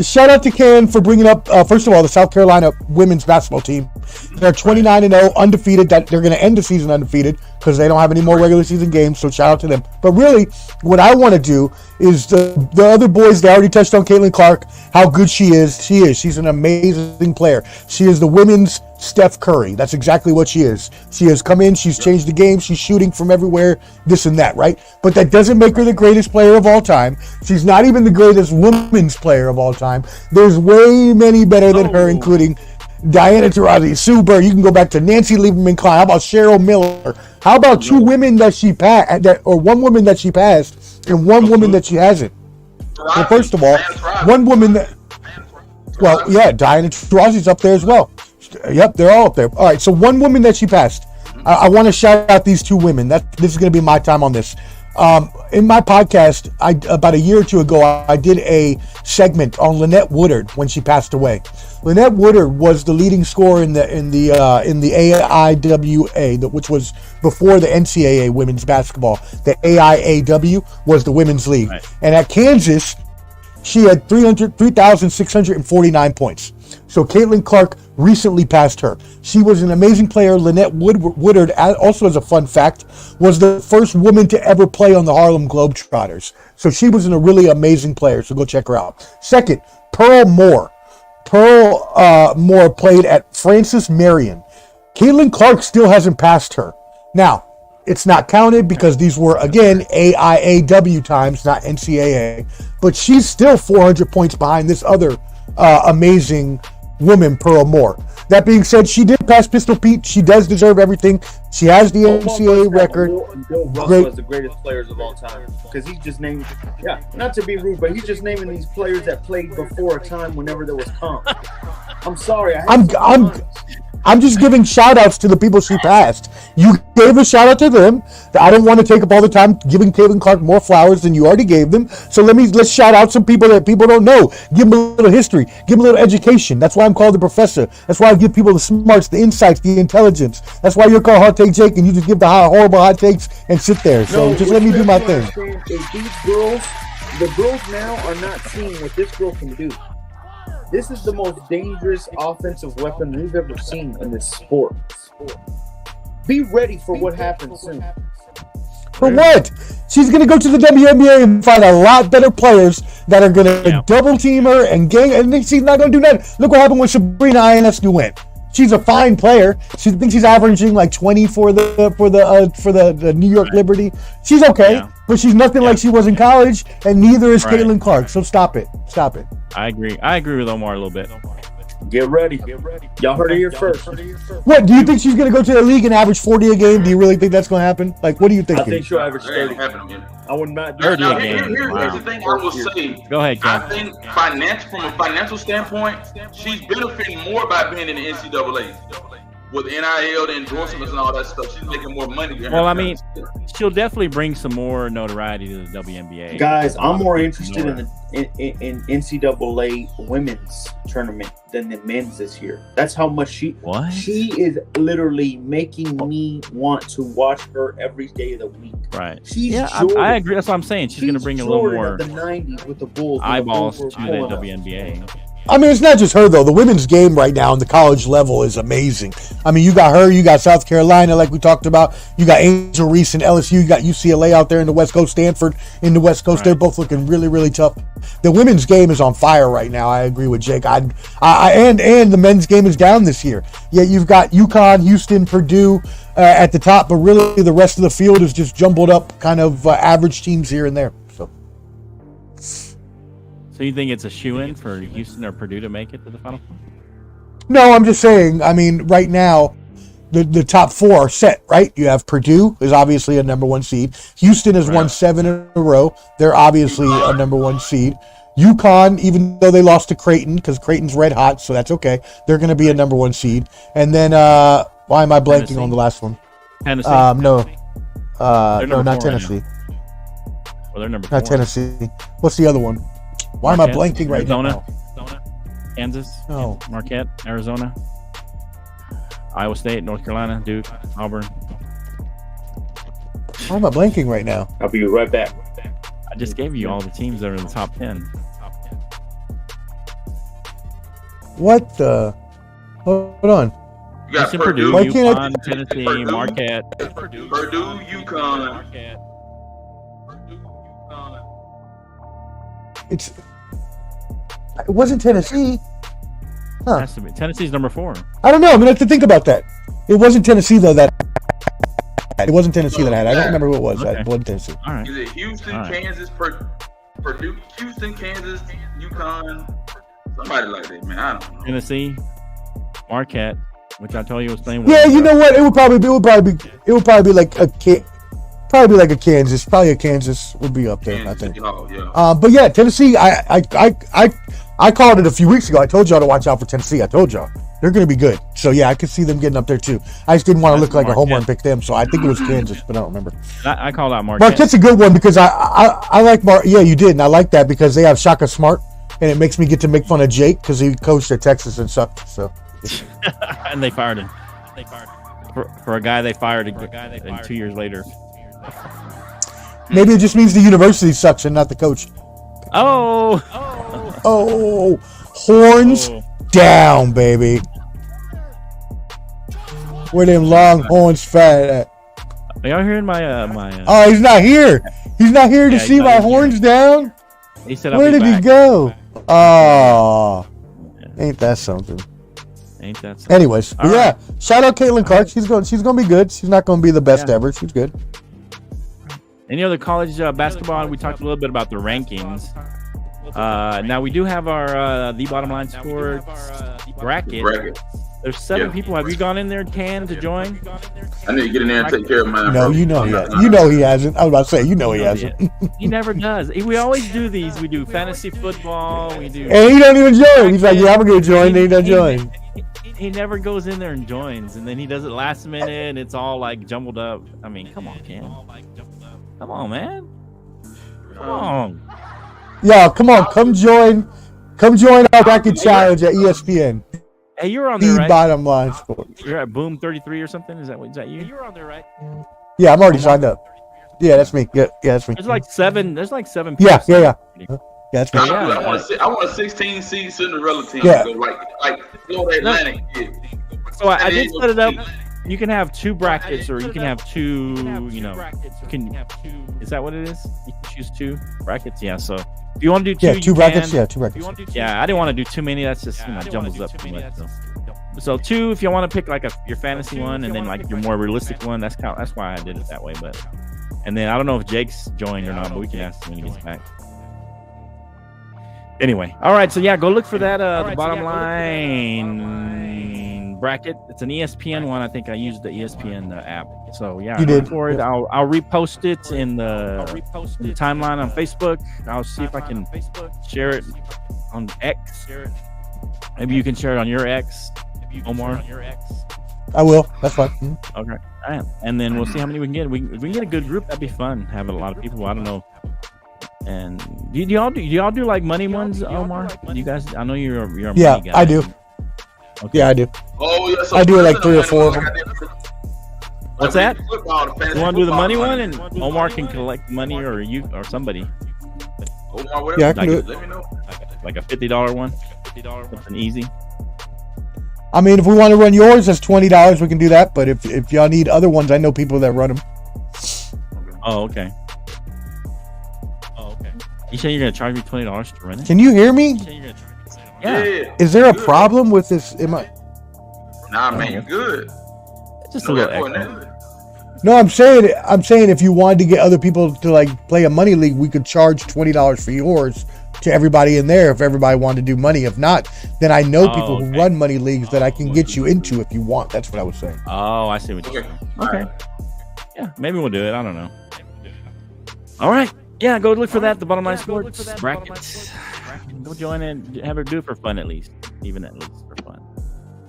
Shout out to Ken for bringing up, first of all, the South Carolina women's basketball team. They're 29-0, undefeated. They're going to end the season undefeated because they don't have any more regular season games, so shout out to them. But really, what I want to do is the other boys, they already touched on Caitlin Clark, how good she is. She's an amazing player. She is the women's Steph Curry. That's exactly what she is. She has come in, she's changed the game, she's shooting from everywhere, this and that, right? But that doesn't make her the greatest player of all time. She's not even the greatest women's player of all time. There's way many better than her, including Diana Taurasi, Sue Bird. You can go back to Nancy Lieberman-Klein. How about Cheryl Miller? How about two women that she passed, or one woman that she passed, and one woman that she hasn't? Well, first of all, one woman that, well, yeah, Diana Taurasi's up there as well. Yep, they're all up there. All right, so one woman that she passed. I want to shout out these two women. This is going to be my time on this. In my podcast, about a year or two ago, I did a segment on Lynette Woodard when she passed away. Lynette Woodard was the leading scorer in the AIWA, which was before the NCAA women's basketball. The AIAW was the women's league, right. And at Kansas, she had 3,649 points. So Caitlin Clark recently passed her. She was an amazing player. Lynette Woodard, also as a fun fact, was the first woman to ever play on the Harlem Globetrotters. So she was a really amazing player. So go check her out. Second, Pearl Moore. Pearl Moore played at Francis Marion. Caitlin Clark still hasn't passed her. Now, it's not counted because these were, again, AIAW times, not NCAA. But she's still 400 points behind this other amazing woman, Pearl Moore. That being said, she did pass Pistol Pete. She does deserve everything. She has the NCAA record. Bill Russell is the greatest players of all time because he's just named. Yeah, not to be rude, but he's just naming these players that played before a time whenever there was comp. I'm sorry. I'm just giving shout outs to the people she passed. You gave a shout out to them. I don't want to take up all the time giving Caitlin Clark more flowers than you already gave them. So let's shout out some people that people don't know. Give them a little history. Give them a little education. That's why I'm called the professor. That's why I give people the smarts, the insights, the intelligence. That's why you're called Hot Take Jake and you just give the horrible hot takes and sit there. So just let me do my thing. These girls, the girls now are not seeing what this girl can do. This is the most dangerous offensive weapon we've ever seen in this sport. Be ready for what happens soon. For what? She's going to go to the WNBA and find a lot better players that are going to double team her and gang. And she's not going to do that. Look what happened when Sabrina Ionescu went. She's a fine player. She thinks she's averaging like 20 for the New York Liberty. She's okay, but she's nothing like she was in college, and neither is Caitlin Clark. So stop it. I agree with Omar a little bit. Get ready. Y'all heard it here first. What, do you think she's going to go to the league and average 40 a game? Do you really think that's going to happen? Like, what do you think? I think she'll average 30. I would not do 30 a game. Here's the thing I will say. Go ahead, Ken. I think from a financial standpoint, she's benefiting more by being in the NCAA. With NIL, the endorsements, and all that stuff, she's making more money. Well, I mean, she'll definitely bring some more notoriety to the WNBA. Guys, I'm more interested in NCAA women's tournament than the men's this year. That's how much she is literally making me want to watch her every day of the week. Right. I agree. That's what I'm saying. She's going to bring a little more the 90s with the Bulls eyeballs to the WNBA. I mean, it's not just her, though. The women's game right now on the college level is amazing. I mean, you got her, you got South Carolina, like we talked about. You got Angel Reese and LSU. You got UCLA out there in the West Coast, Stanford in the West Coast. Right. They're both looking really, really tough. The women's game is on fire right now. I agree with Jake. And the men's game is down this year. Yet you've got UConn, Houston, Purdue at the top, but really the rest of the field is just jumbled up kind of average teams here and there. So you think it's a shoo-in for Houston or Purdue to make it to the Final Four? No, I'm just saying. I mean, right now, the top 4 are set, right? You have Purdue is obviously a number 1 seed. Houston has won 7 in a row. They're obviously a number 1 seed. UConn, even though they lost to Creighton, because Creighton's red hot, so that's okay. They're going to be a number 1 seed. And then, why am I blanking Tennessee? on the last one? Tennessee. No, number not 4 Tennessee. right well, they're number 4. Not Tennessee. What's the other one? Why am I blanking right Arizona? now? Kansas. No. Marquette. Arizona. Iowa State. North Carolina. Duke. Auburn. Why am I blanking right now? I'll be right back. I just gave you all the teams that are in the top 10. What the? Hold on. You got Purdue, Why can't I- UConn, Tennessee, Purdue. Marquette. Purdue, UConn. It wasn't Tennessee. Huh. Has to be. Tennessee's number 4. I don't know. I'm gonna have to think about that. It wasn't Tennessee though. It wasn't Tennessee that I had. I don't remember who it was. Okay. It wasn't Tennessee. All right. Is it Houston, All right. Kansas, Purdue, Houston, Kansas, UConn, somebody like that, man. I don't know. Tennessee, Marquette, which I told you was playing. Yeah, you know what? It would probably be like a Kansas. Probably a Kansas would be up there. I think. Oh, yeah. But yeah, Tennessee. I called it a few weeks ago. I told y'all to watch out for Tennessee. I told y'all they're going to be good. So yeah, I could see them getting up there too. I just didn't want to look like a homer and pick them. So I think it was Kansas, but I don't remember. I called out Marquette. Marquette's a good one because I like Yeah, you did, and I like that because they have Shaka Smart, and it makes me get to make fun of Jake because he coached at Texas and sucked. So. And they fired him. For a guy they fired, and 2 years later. Maybe it just means the university sucks and not the coach. Oh, horns down, baby. Where them long horns fat at? are y'all hearing my Oh, he's not here. He's not here to Yeah, see he's my not horns down. He said, Where I'll be did he back. go? Oh, ain't that something? Ain't that something? Anyways, All yeah. right. Shout out Caitlin Clark. She's gonna be good. She's not gonna be the best ever. She's good. Any other college basketball? We talked a little bit about the rankings. Now we do have our the bottom line sports bracket. There's 7 people. Have you gone in there, Can, to join? I need to get in there and take care of mine. No, bro. you know he hasn't. You know he hasn't. I was about to say, you know he hasn't. He never does. We always do these. We do fantasy football. We do. And he don't even join. He's like, yeah, I'm gonna join. Then he don't join. He never goes in there and joins, and then he does it last minute, and it's all like jumbled up. I mean, come on, Ken. Come on, man. Come on. Yeah, come on, come join our bracket challenge at ESPN. Hey, you're on The there, right? bottom line sports. You're at Boom 33 or something. Is that you? You're on there, right? Yeah, I'm already signed up. Yeah, that's me. Yeah, that's me. There's like 7. There's like 7. Yeah. people. Yeah, that's me. I want a 16 seed Cinderella team. Yeah. To go like Florida Atlantic. So I did set it up. You can have 2 brackets, or you can have 2. You know, you can. Is that what it is? You can choose 2 brackets. Yeah. So if you want to do 2, Yeah, 2 you brackets. can. Yeah, 2 brackets. Yeah, I didn't want to do too many. That's just jumbles up too much. So 2, if you want to pick like your fantasy one, and then like your more realistic one. That's why I did it that way. But and then I don't know if Jake's joined or not, but we can ask him when he gets back. Anyway, all right. So yeah, go look for that. The bottom line bracket. It's an ESPN one. I think I used the ESPN app. So yeah, You look did. for it. I'll repost it in the timeline on Facebook. I'll see if I can share it on X. Maybe you can share it on your X, Omar. I will. That's fine. Mhm. Okay. All right. And then we'll see how many we can get. If we can get a good group, that'd be fun. Having a lot of people. I don't know. And do y'all do like money ones, Omar? You guys, I know you're a money Yeah, guy. I do. Okay. Yeah, I do. Oh, yeah. So I do like 3 or 4 of them. What's that? Football, the fantasy You want to do the football money one, and Omar can collect money, or you or somebody Omar, whatever. Yeah, I can do it. Let me know. like a $50 one, something easy. I mean, if we want to run yours, that's $20. We can do that. But if y'all need other ones, I know people that run them. Oh, okay. You say you're gonna charge me $20 to run it? Can you hear me? Yeah, Is there a problem with this? Nah, man, you good. just a little No, echo. No, I'm saying if you wanted to get other people to like play a money league, we could charge $20 for yours to everybody in there if everybody wanted to do money. If not, then I know people who run money leagues that I can get you into if you want. That's what I was saying. Oh, I see what you're saying. Okay. Yeah, maybe we'll do it. I don't know. All right. Yeah, go look for that. The Bottom Line Sports bracket. Go join in. Have her do it for fun at least. Even at least for fun.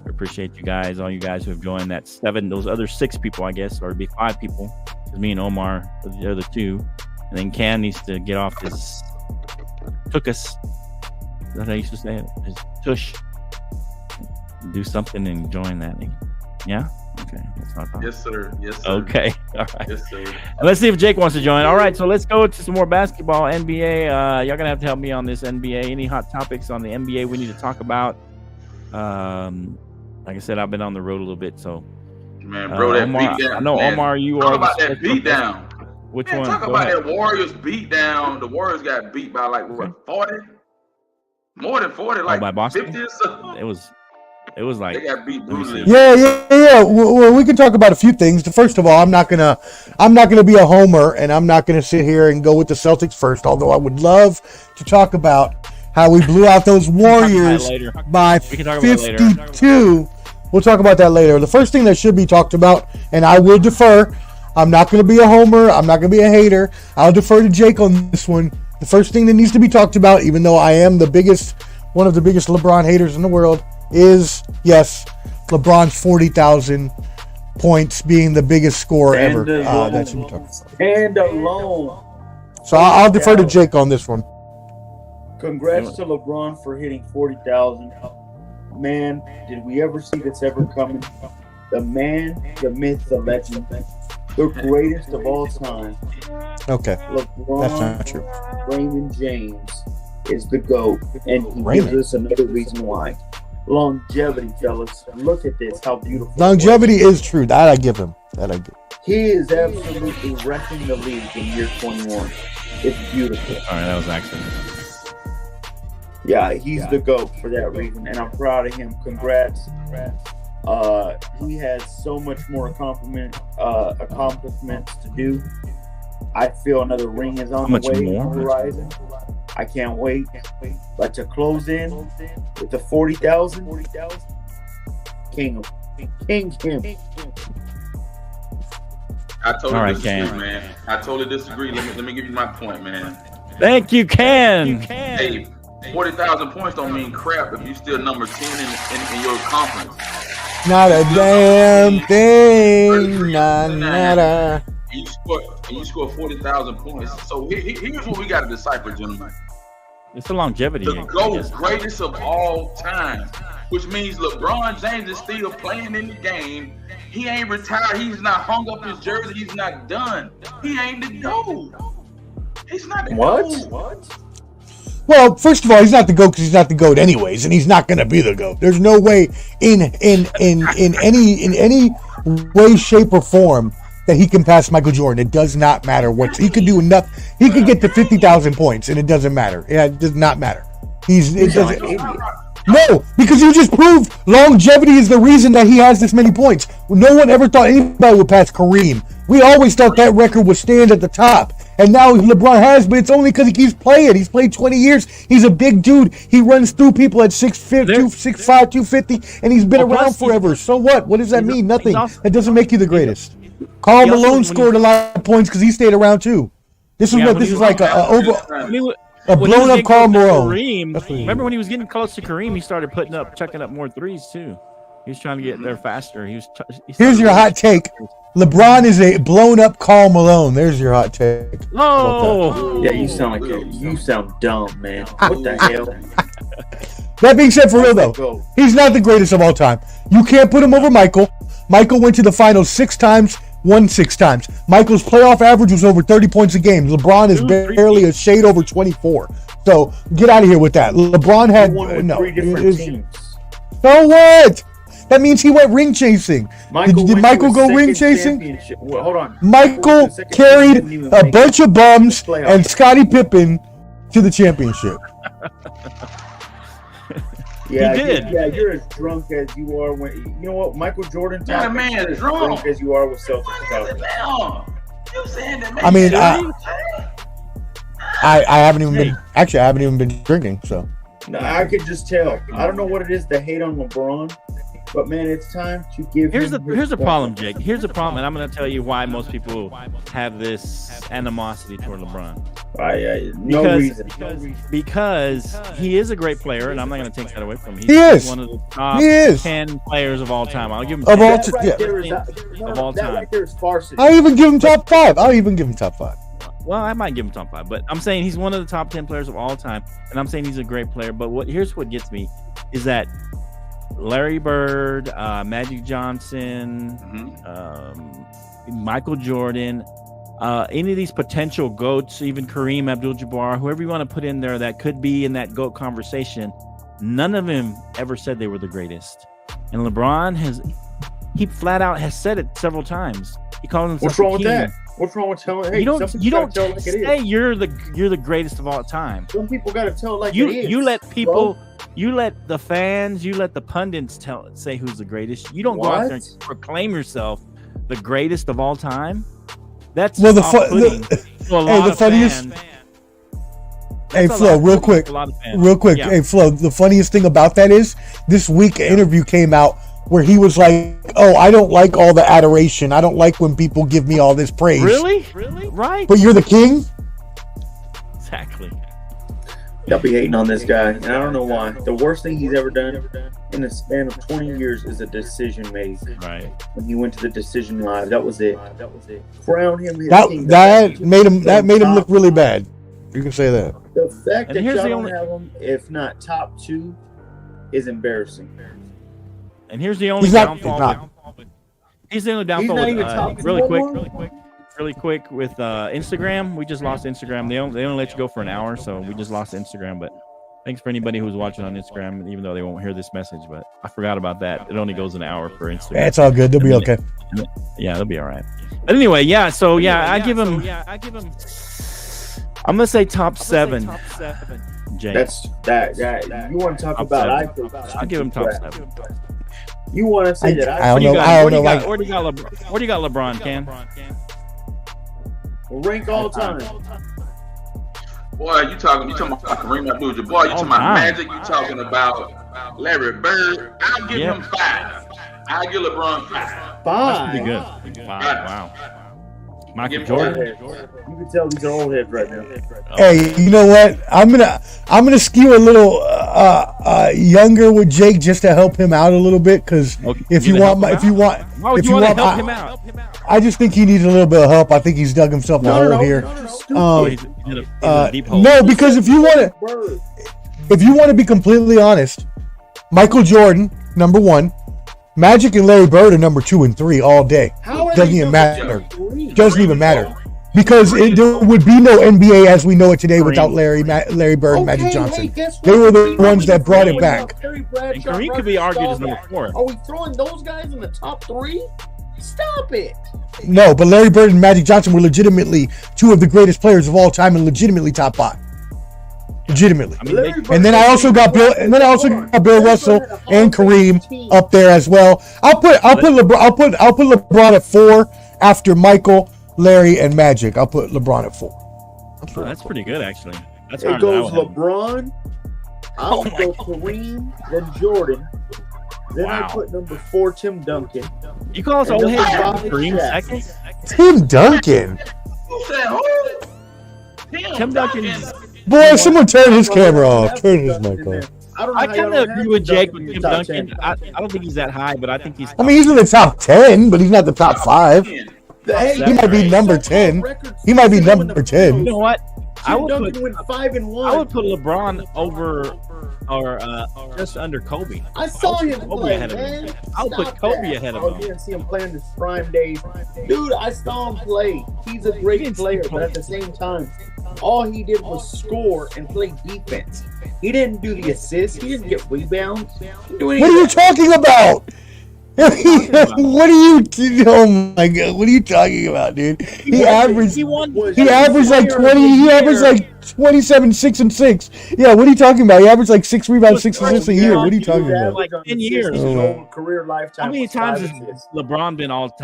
I appreciate you guys, all you guys who have joined. That 7, those other 6 people, I guess, or it'd be 5 people. Because me and Omar are the other 2. And then Cam needs to get off his tuchus. Is that how I used to say it? His tush. Do something and join that. Yeah? Okay. That's not Yes, sir. Yes, sir. Okay. All right. Yes, sir. And let's see if Jake wants to join. All right. So let's go to some more basketball. NBA. Y'all going to have to help me on this NBA. Any hot topics on the NBA we need to talk about? Like I said, I've been on the road a little bit. So, man, bro, that Omar, beat down. I know, man. Omar, you talk are. about that beat down. Which man, one? Talk Go about ahead. that Warriors beat down. The Warriors got beat by like what, 40? More than 40, like by Boston? 50 or something. It was like they got beat brutally. Yeah. Well, we can talk about a few things. First of all, I'm not gonna be a homer, and I'm not gonna sit here and go with the Celtics first. Although I would love to talk about how we blew out those Warriors by 52. We'll talk about that later. The first thing that should be talked about, and I will defer. I'm not going to be a homer. I'm not going to be a hater. I'll defer to Jake on this one. The first thing that needs to be talked about, even though I am one of the biggest LeBron haters in the world, is, yes, LeBron's 40,000 points being the biggest score ever. That should be talked about. And alone. So I'll defer to Jake on this one. Congrats to LeBron for hitting 40,000. Man, did we ever see this ever coming? The man, the myth, the legend, the greatest of all time. Okay, LeBron, that's not true. Raymond James is the GOAT, and he gives us another reason why. Longevity, fellas. Look at this, how beautiful. Longevity is true. That I give him. He is absolutely wrecking the league in year 21. It's beautiful. all right. That was accident. Yeah, he's the GOAT for that reason, and I'm proud of him. Congrats. He has so much more accomplishments to do. I feel another ring is on the way on the horizon. I can't wait. But to close in with the 40,000, King him. I totally disagree, man. I totally disagree. Let me give you my point, man. Thank you, Ken. Hey, 40,000 points don't mean crap if you still number 10 in your conference. Not a damn thing. Nada. And you score 40,000 points. So here's what we got to decipher, gentlemen. It's the longevity. The GOAT, greatest of all time, which means LeBron James is still playing in the game. He ain't retired. He's not hung up his jersey. He's not done. He ain't the GOAT. He's not the GOAT. What? Well, first of all, he's not the GOAT because he's not the GOAT anyways, and he's not going to be the GOAT. There's no way in any way, shape, or form that he can pass Michael Jordan. It does not matter what he could do. Enough. He could get to 50,000 points, and it doesn't matter. It does not matter. No, because you just proved longevity is the reason that he has this many points. No one ever thought anybody would pass Kareem. We always thought that record would stand at the top. And now LeBron has, but it's only because he keeps playing. He's played 20 years. He's a big dude. He runs through people at 6'5", 250, and he's been around forever. So what? What does that mean? Nothing. That doesn't make you the greatest. Karl Malone scored a lot of points because he stayed around too. This is what this is like a blown up Karl Malone. Remember when he was getting close to Kareem, he started chucking up more threes too. He was trying to get there faster. Here's your hot take. LeBron is a blown up Karl Malone. There's your hot take. Oh, yeah, you sound dumb, man. What the hell? That being said, for real though, he's not the greatest of all time. You can't put him over Michael. Michael went to the finals 6 times, won 6 times. Michael's playoff average was over 30 points a game. LeBron is barely a shade over 24. So get out of here with that. LeBron had three different teams. So what? That means he went ring chasing. Did Michael go ring chasing? Well, hold on. Michael carried a bunch of bums and Scottie Pippen to the championship. Yeah, He did. Yeah, you're as drunk as you are when you know what Michael Jordan. Yeah, man, you're as drunk as you are with Celtics talking. You saying that, man? I mean, I haven't even been. Actually, I haven't even been drinking. So No, I could just tell. I don't know what it is to hate on LeBron, but man, it's time to give. Here's the problem, Jake. Here's the problem, and I'm going to tell you why most people have this animosity toward LeBron. No reason. Because he is a great player, and I'm not going to take that away from him. He is one of the top 10 players of all time. I'll give him of all time. Right there is farce. I'll even give him top 5. Well, I might give him top 5, but I'm saying he's one of the top 10 players of all time, and I'm saying he's a great player. But here's what gets me is that Larry Bird, Magic Johnson, Michael Jordan, any of these potential GOATs, even Kareem Abdul-Jabbar, whoever you want to put in there that could be in that GOAT conversation, none of them ever said they were the greatest. And LeBron he flat out has said it several times. He calls himself What's wrong with that? What's wrong with telling? Hey, you don't tell like say you're the greatest of all time. Some people got to tell like you. it is. You let people, bro. you let the fans, you let the pundits say who's the greatest. You don't go out there and proclaim yourself the greatest of all time. That's the funniest. Hey Flo, real quick. Yeah. Hey Flo, the funniest thing about that is this week an interview came out where he was like, "Oh, I don't like all the adoration. I don't like when people give me all this praise." Really? Right. But you're the king? Exactly. Y'all be hating on this guy, and I don't know why. The worst thing he's ever done in the span of 20 years is a decision made. Right. When he went to the decision live, that was it. Crown him. That made him look really bad. You can say that. The fact that y'all don't have him, if not top 2, is embarrassing. And here's the only downfall. He's the only downfall. Really quick with Instagram. We just lost Instagram. They only let you go for an hour, so we just lost Instagram. But thanks for anybody who's watching on Instagram, even though they won't hear this message. But I forgot about that. It only goes an hour for Instagram. Yeah, it's all good. They'll be okay. Yeah, they'll be all right. But anyway, I give him. I'm gonna say top 7. Jake. That's that. You want to talk top about? I'll give him top 7. You want to say that? I don't know. Where do you got LeBron, Cam? Rank all time. Boy, you talking about Kareem Abdul-Jabbar? You talking about Magic? You talking about Larry Bird? I'll give him 5. I'll give LeBron 5. That's pretty good. 5. Wow. Michael Jordan. You can tell these are old heads right now. Hey, you know what? I'm gonna skew a little younger with Jake just to help him out a little bit, because if you want help him out, I just think he needs a little bit of help. I think he's dug himself a hole here. No, because if you want to be completely honest, Michael Jordan, number 1. Magic and Larry Bird are number 2 and 3 all day. Doesn't even matter. Doesn't even matter. Because there would be no NBA as we know it today without Larry Bird and Magic Johnson. They were the ones that brought it back. And Kareem could be argued as number 4. Are we throwing those guys in the top 3? Stop it. No, but Larry Bird and Magic Johnson were legitimately 2 of the greatest players of all time and legitimately top 5. Legitimately. And then I also got Bill Russell and Kareem up there as well. I'll put LeBron at 4 after Michael, Larry, and Magic. I'll put LeBron at 4. That's pretty good, actually. That's it goes LeBron. I'll go Kareem, then Jordan. Then I put number 4 Tim Duncan. You call us old heads? Kareem second? Tim Duncan. Who said who? Tim Duncan. Boy, someone turn his camera off. Turn his mic off. I kind of agree with Jake with Tim Duncan. I don't think he's that high, but I think he's. I mean, he's in the top 10, but he's not the top 5. He might be number 10. He might be number 10. You know what? I would put 5-1. I would put LeBron over or just under Kobe. I saw him play, ahead man. of him. I would put Kobe ahead of him. You didn't see him play in his prime days. Dude, I saw him play. He's a great player, but at the same time, all he did was score and play defense. He didn't do the assists. He didn't get rebounds. What are you talking about? What are you? Oh my god! What are you talking about, dude? He averaged like 20. He averaged like 27, 6 and 6. Yeah, what are you talking about? He averaged like 6 rebounds, 6 assists a year. What are you talking about? Like 10 years. Career lifetime. How many times has LeBron been all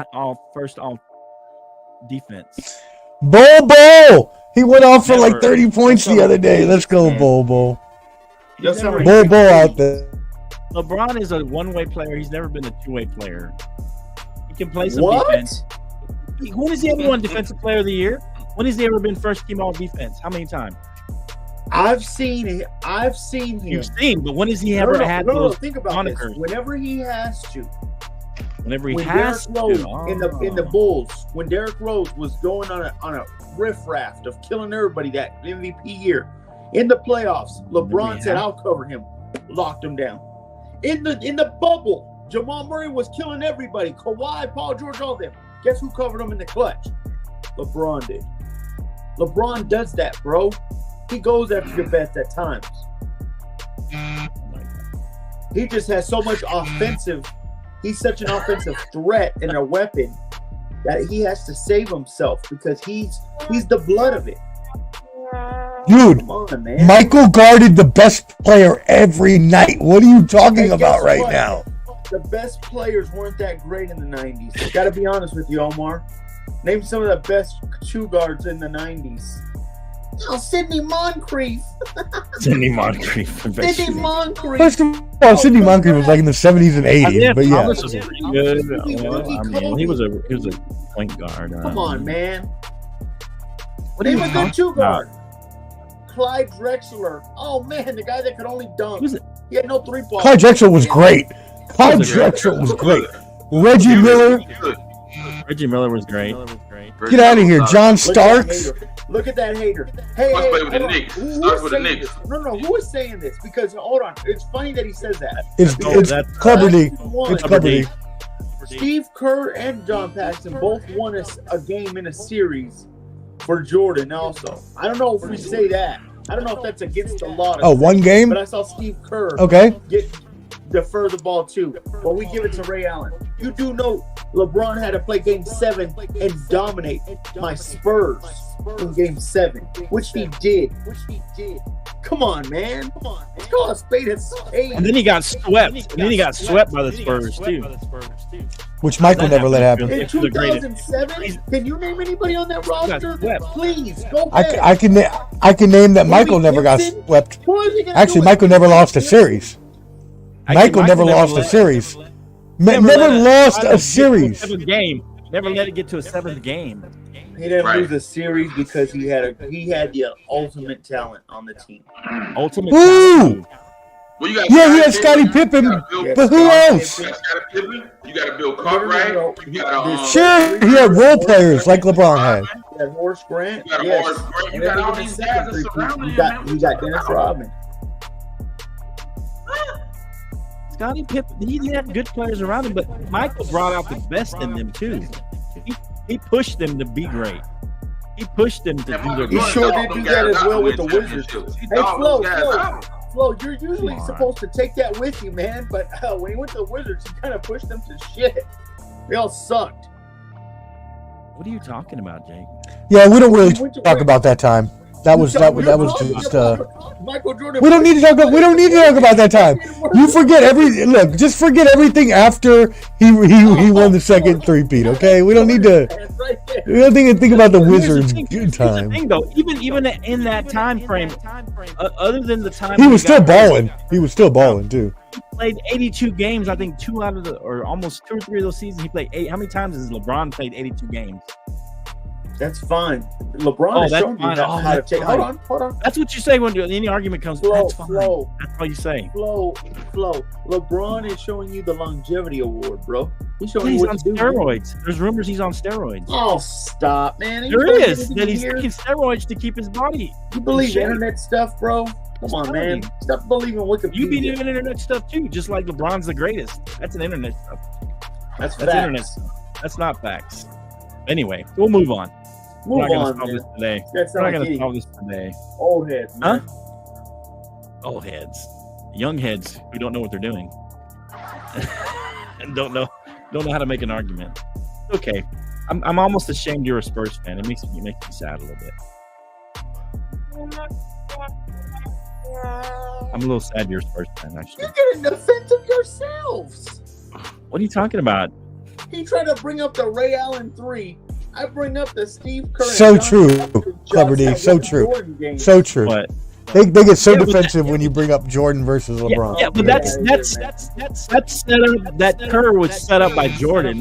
defense? Bol. He went off for like 30 points the other day. Let's go, Bol. Bol out there. LeBron is a one-way player. He's never been a two-way player. He can play some What? defense. When has he ever won Defensive Player of the Year? When has he ever been first team all defense? How many times? I've seen him. You've seen, but when has he ever had those think about monikers? this. Whenever he has to. Whenever he When has Derrick to. Rose in the Bulls, when Derrick Rose was going on a riff-raff of killing everybody that MVP year, in the playoffs, LeBron said, "I'll cover him," locked him down. In the bubble, Jamal Murray was killing everybody. Kawhi, Paul George, all them. Guess who covered him in the clutch? LeBron did. LeBron does that, bro. He goes after your best at times. He just has so much offensive. He's such an offensive threat and a weapon that he has to save himself because he's the blood of it. Dude, Come on, man. Michael guarded the best player every night. What are you talking about right now? The best players weren't that great in the 90s. Got to be honest with you, Omar. Name some of the best shoe guards in the 90s. Oh, Sidney Moncrief. Sidney Moncrief. Sidney Moncrief. First of all, Sidney Moncrief was like in the 70s and 80s, but yeah. Thomas was pretty good. Well, I mean, he was a point guard. Come on, man. Name a good shoe guard. Clyde Drexler. Oh man, the guy that could only dunk. He had no three ball. Clyde Drexler was great. Clyde Drexler was great. Reggie Miller. Reggie Miller was great. Get out of here, John Starks. Look at that hater. Hey, play with the Knicks. Starts with the Knicks. No, who is saying this? Because hold on, it's funny that he says that. It's Clever D. It's Clever D. Steve Kerr and John Paxson both won a game in a series for Jordan also. I don't know if we say that. I don't know if that's against the law. Oh, one game? But I saw Steve Kerr defer the ball too. But we give it to Ray Allen. You do know LeBron had to play game 7 and dominate my Spurs in game 7, which he did. Come on, man. Come on. Let's call a spade a spade. And then he got swept. By the Spurs too. Which Michael never let happen. In 2007, can you name anybody on that roster? Please, go back. I can name that Michael never got swept. Actually, Michael never lost a series. Michael never lost a series. Never lost a series. Never let it get to a 7th game. He didn't lose a series because he had the ultimate talent on the team. Ultimate talent. Well, you he had Scottie Pippen, but who else? You got to build Cartwright. Sure, he had role players like LeBron had. You got Horace Grant. You got Horace Grant. You got all these guys that surrounding him. You got Dennis Rodman. Scottie Pippen, he had good players around him, but Michael brought out the best in them too. He pushed them to be great. He pushed them to do their best. He sure did do that as well with the Wizards. Hey, Flo, you're usually supposed to take that with you, man. But when he went to the Wizards, he kind of pushed them to shit. They all sucked. What are you talking about, Jake? Yeah, we don't really talk about that time. That was just. Michael Jordan. We don't need to talk about that time. You forget just forget everything after he won the second three-peat. Okay, we don't need to. We don't need to think about the Wizards' good time. Here's the thing, though, even in that time frame, other than the time he was still balling. He was still balling too. He played 82 games. I think 2 out of almost 2 or 3 of those seasons he played 8. How many times has LeBron played 82 games? That's fine. LeBron has shown you how to take. Hold on. That's what you say when any argument comes. That's fine. That's all you say. Flo. LeBron is showing you the longevity award, bro. He's showing you what on to do. Steroids. There's rumors he's on steroids. Oh, stop, man. There is that he's taking steroids to keep his body. You believe internet stuff, bro? Come on, man. Stop believing Wikipedia. You be doing internet stuff too, just like LeBron's the greatest. That's an internet stuff. That's internet stuff. That's not facts. Anyway, we'll move on. We're not going to solve this today. We're not going to solve this today. Old heads, man. Huh? Old heads. Young heads who don't know what they're doing. And don't know Don't know how to make an argument. Okay. I'm almost ashamed you're a Spurs fan. It makes me sad a little bit. I'm a little sad you're a Spurs fan, actually. You're getting defensive yourselves. What are you talking about? He tried to bring up the Ray Allen 3. I bring up the Steve Kerr. So true, Clever D. So true. So true. What? They get so defensive when you bring up Jordan versus LeBron. Yeah, but that's set up. That Kerr was set up by Jordan.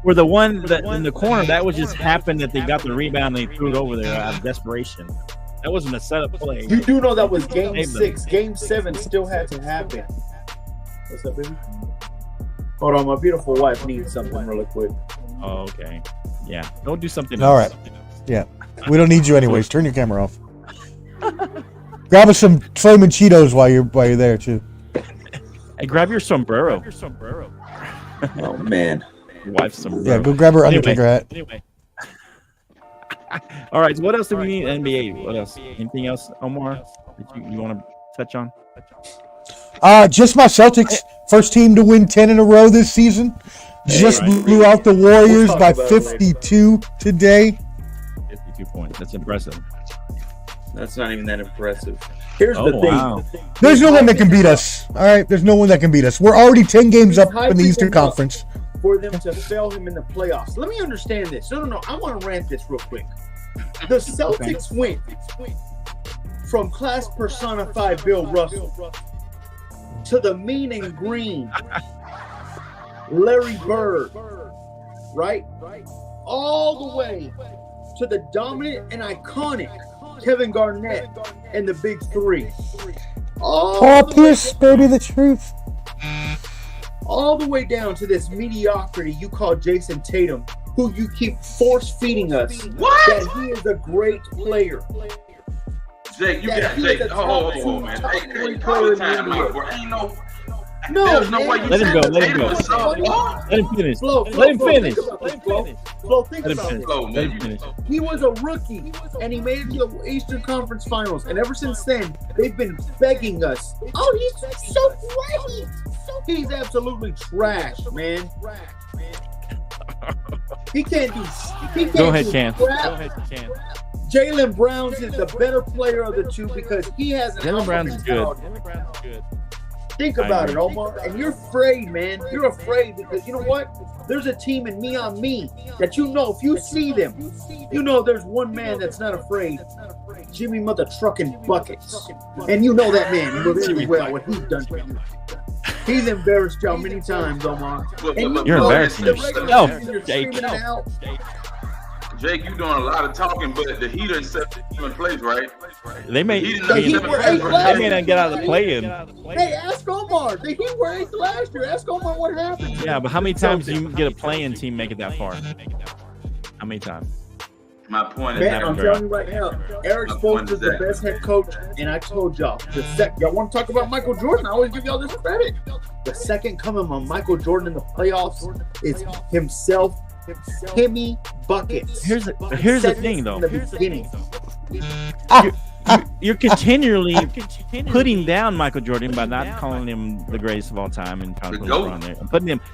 Where the one that in the corner, that was just happened that they got the rebound and they threw it over there out of desperation. That wasn't a setup play. You do know that was Game 6. Game 7 still had to happen. What's up, baby? Hold on, my beautiful wife needs something really quick. Oh, okay. Yeah, don't do something All else. right. Yeah, we don't need you anyways. Turn your camera off. Grab us some flaming Cheetos while you're there too. Hey, grab your sombrero. Oh man, Your wife's sombrero. Yeah, go grab her Undertaker hat. Anyway. All right. So what else do we need? NBA. What else? Anything else, Omar? That you want to touch on? Just my Celtics, first team to win 10 in a row this season. Just blew out the Warriors by 52 today. 52 points. That's impressive. that's not even that impressive. Here's the thing. Wow. There's no one that can beat us. All right, there's no one that can beat us. We're already 10 games up in the Eastern Conference. For them to fail him in the playoffs. Let me understand this. No. I want to rant this real quick. The Celtics went from class personified Bill Russell to the mean and green Larry Bird, right? All the way to the dominant and iconic Kevin Garnett and the Big Three. Paul Pierce, baby, the truth. All the way down to this mediocrity you call Jason Tatum, who you keep force-feeding us that he is a great player. Jake, you That got he is Jake. a Oh, top man. two, Hey, top three call the player in time the out, NBA. bro. Ain't no. No, There's no man. way you Let him said go, that let him Tatum go. was soft. Let him finish. Flo, Let him finish. Think about this, Flo, think Let him about finish. this. Go, Let man. him finish. He was a rookie, and he made it to the Eastern Conference Finals. And ever since then, they've been begging us. Oh, he's so great. He's absolutely trash, man. He can't do. He can't Go ahead, do Cam. crap. Jaylen Brown is the better player of the two because he has an Jaylen alpha Brown's good. mentality. Think I about agree. it, Omar. And you're afraid, man. You're afraid because you know what? There's a team in me on me that you know, if you see them, you know there's one man that's not afraid. Jimmy Mother Trucking Buckets. And you know that man really well, what he's done for you. He's embarrassed y'all many times, Omar. And you You're know embarrassing the regular yourself, season, you're Jake. screaming it out. Jake, you doing a lot of talking, but the Heat ain't set in place, right? They may He didn't The Heat were eighth last they may not get out of the play-in. Hey, ask Omar. The Heat were eighth last year. Ask Omar what happened. Yeah, but how many times do you get a play-in team make it that far? How many times? My point is Man, that, I'm telling you right now, Eric Spoelstra is the best head coach, and I told y'all, y'all want to talk about Michael Jordan? I always give y'all this credit. The second coming of Michael Jordan in the playoffs is himself, Timmy Buckets. Here's the Said thing, this though. in the beginning. You're continually putting down Michael Jordan by not calling him the greatest of all time and kind of The putting GOAT. him on there, and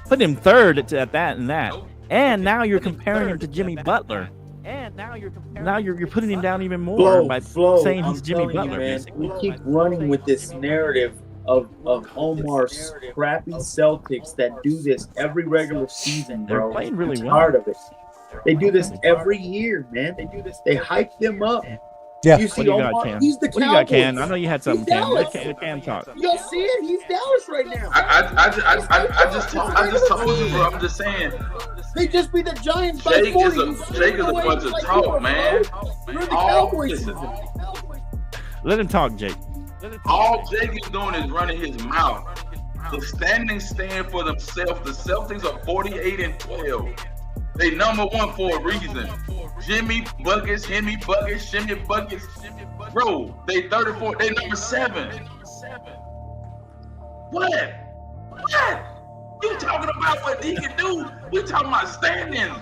putting him third at that and that, and now you're comparing him to Jimmy Butler. Now you're putting him down even more by saying he's Jimmy telling Butler. you, man, basically. we keep running with this narrative of Omar's crappy Celtics that do this every regular season, bro. They're playing really I'm well. tired of it. They do this every year, man. They do this. They hype them up. Yeah. You What see do you got, Omar? Cam? He's the What do you got, Cowboys. Cam? I know you had something, He's Cam. Dallas. Cam talk. Y'all see it? He's Dallas right now. I just told you, bro. I'm just saying. They just beat the Giants by Jake 40. is a bunch of talk, man. You're the All, Cowboys listen, season. Let him talk, Jake. all Jake is doing is running his mouth. The standings stand for themselves. The Celtics are 48-12. They number one for a reason. Jimmy Buckets, Shimmy Buckets. Bro, they 34. They number 7. What? You talking about what he can do? We talking about standings.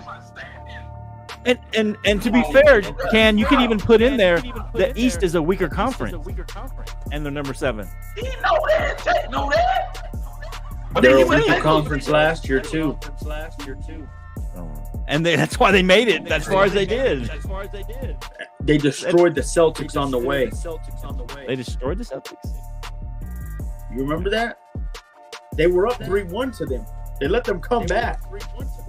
And to be fair, Can, you can even put in there the East is a weaker conference, and they're number 7. He know that. Jake know that. They were in the conference last year too. And that's why they made it as far as they did. They destroyed the Celtics on the way. They destroyed the Celtics. You remember that? They were up 3-1 to them. They let them come back.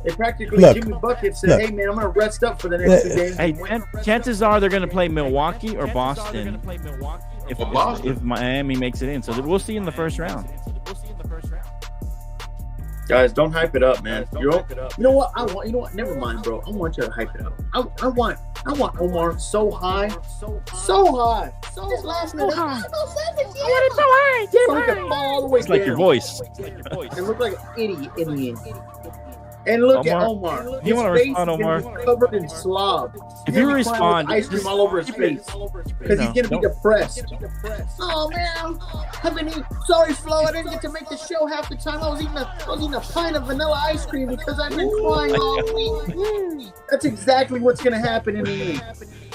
They practically, Jimmy Bucket said, hey, man, I'm going to rest up for the next 2 games. Hey, chances are they're going to play Milwaukee or Boston if Miami makes it in. So we'll see in the first round. Guys, don't hype it up, man. You know what? You know what? Never mind, bro. I want you to hype it up. I want Omar so high. So high. Just last night. I want it so high. So he can fall all the way it's like down. your voice. It looked like an idiot in the end. And look at Omar. You want to respond, Omar? Covered in slob. If you respond, ice cream all over his face because he's gonna be depressed. Oh man, sorry, Flo. I didn't get to make the show half the time. I was eating a pint of vanilla ice cream because I've been crying all week. That's exactly what's gonna happen in the end.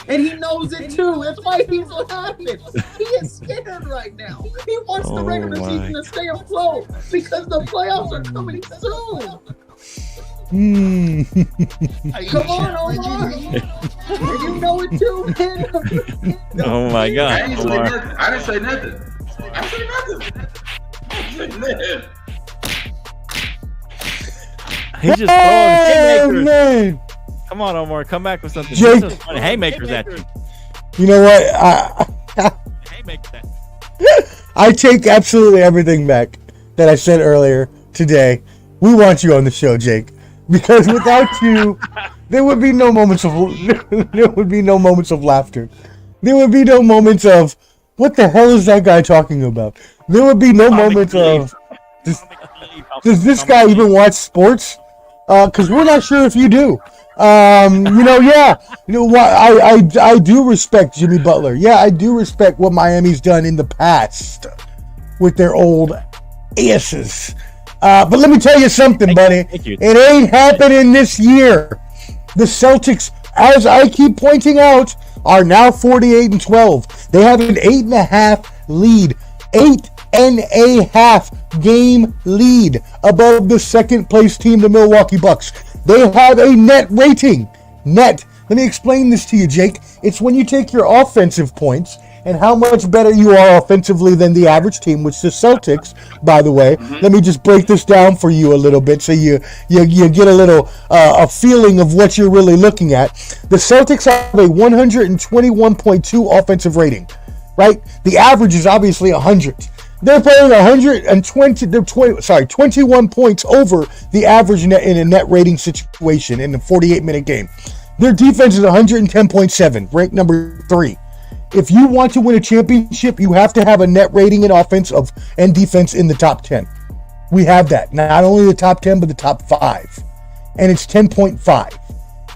And he knows it too. That's why he's laughing. He is scared right now. He wants the regular season to stay afloat because the playoffs are coming soon. Come on, Omar. You know it too, man. Oh my God, I didn't say nothing. He's just throwing haymakers. Come on, Omar. Come back with something. Jake, haymakers at you. You know what? I take absolutely everything back that I said earlier today. We want you on the show, Jake, because without you, there would be no moments of laughter. There would be no moments of what the hell is that guy talking about? There would be no moments of does this guy even watch sports? Because we're not sure if you do. I do respect Jimmy Butler. Yeah, I do respect what Miami's done in the past with their old asses. But let me tell you something, buddy. It ain't happening this year. The Celtics, as I keep pointing out, are now 48-12. They have an 8.5 lead. 8.5 game lead above the second place team, the Milwaukee Bucks. They have a net rating. Net. Let me explain this to you, Jake. It's when you take your offensive points and how much better you are offensively than the average team, which the Celtics, by the way, let me just break this down for you a little bit so you get a little a feeling of what you're really looking at. The Celtics have a 121.2 offensive rating, right? The average is obviously 100. They're playing 21 points over the average net in a net rating situation in a 48-minute game. Their defense is 110.7, ranked number 3. If you want to win a championship, you have to have a net rating in offense and defense in the top 10. We have that. Not only the top 10, but the top 5. And it's 10.5.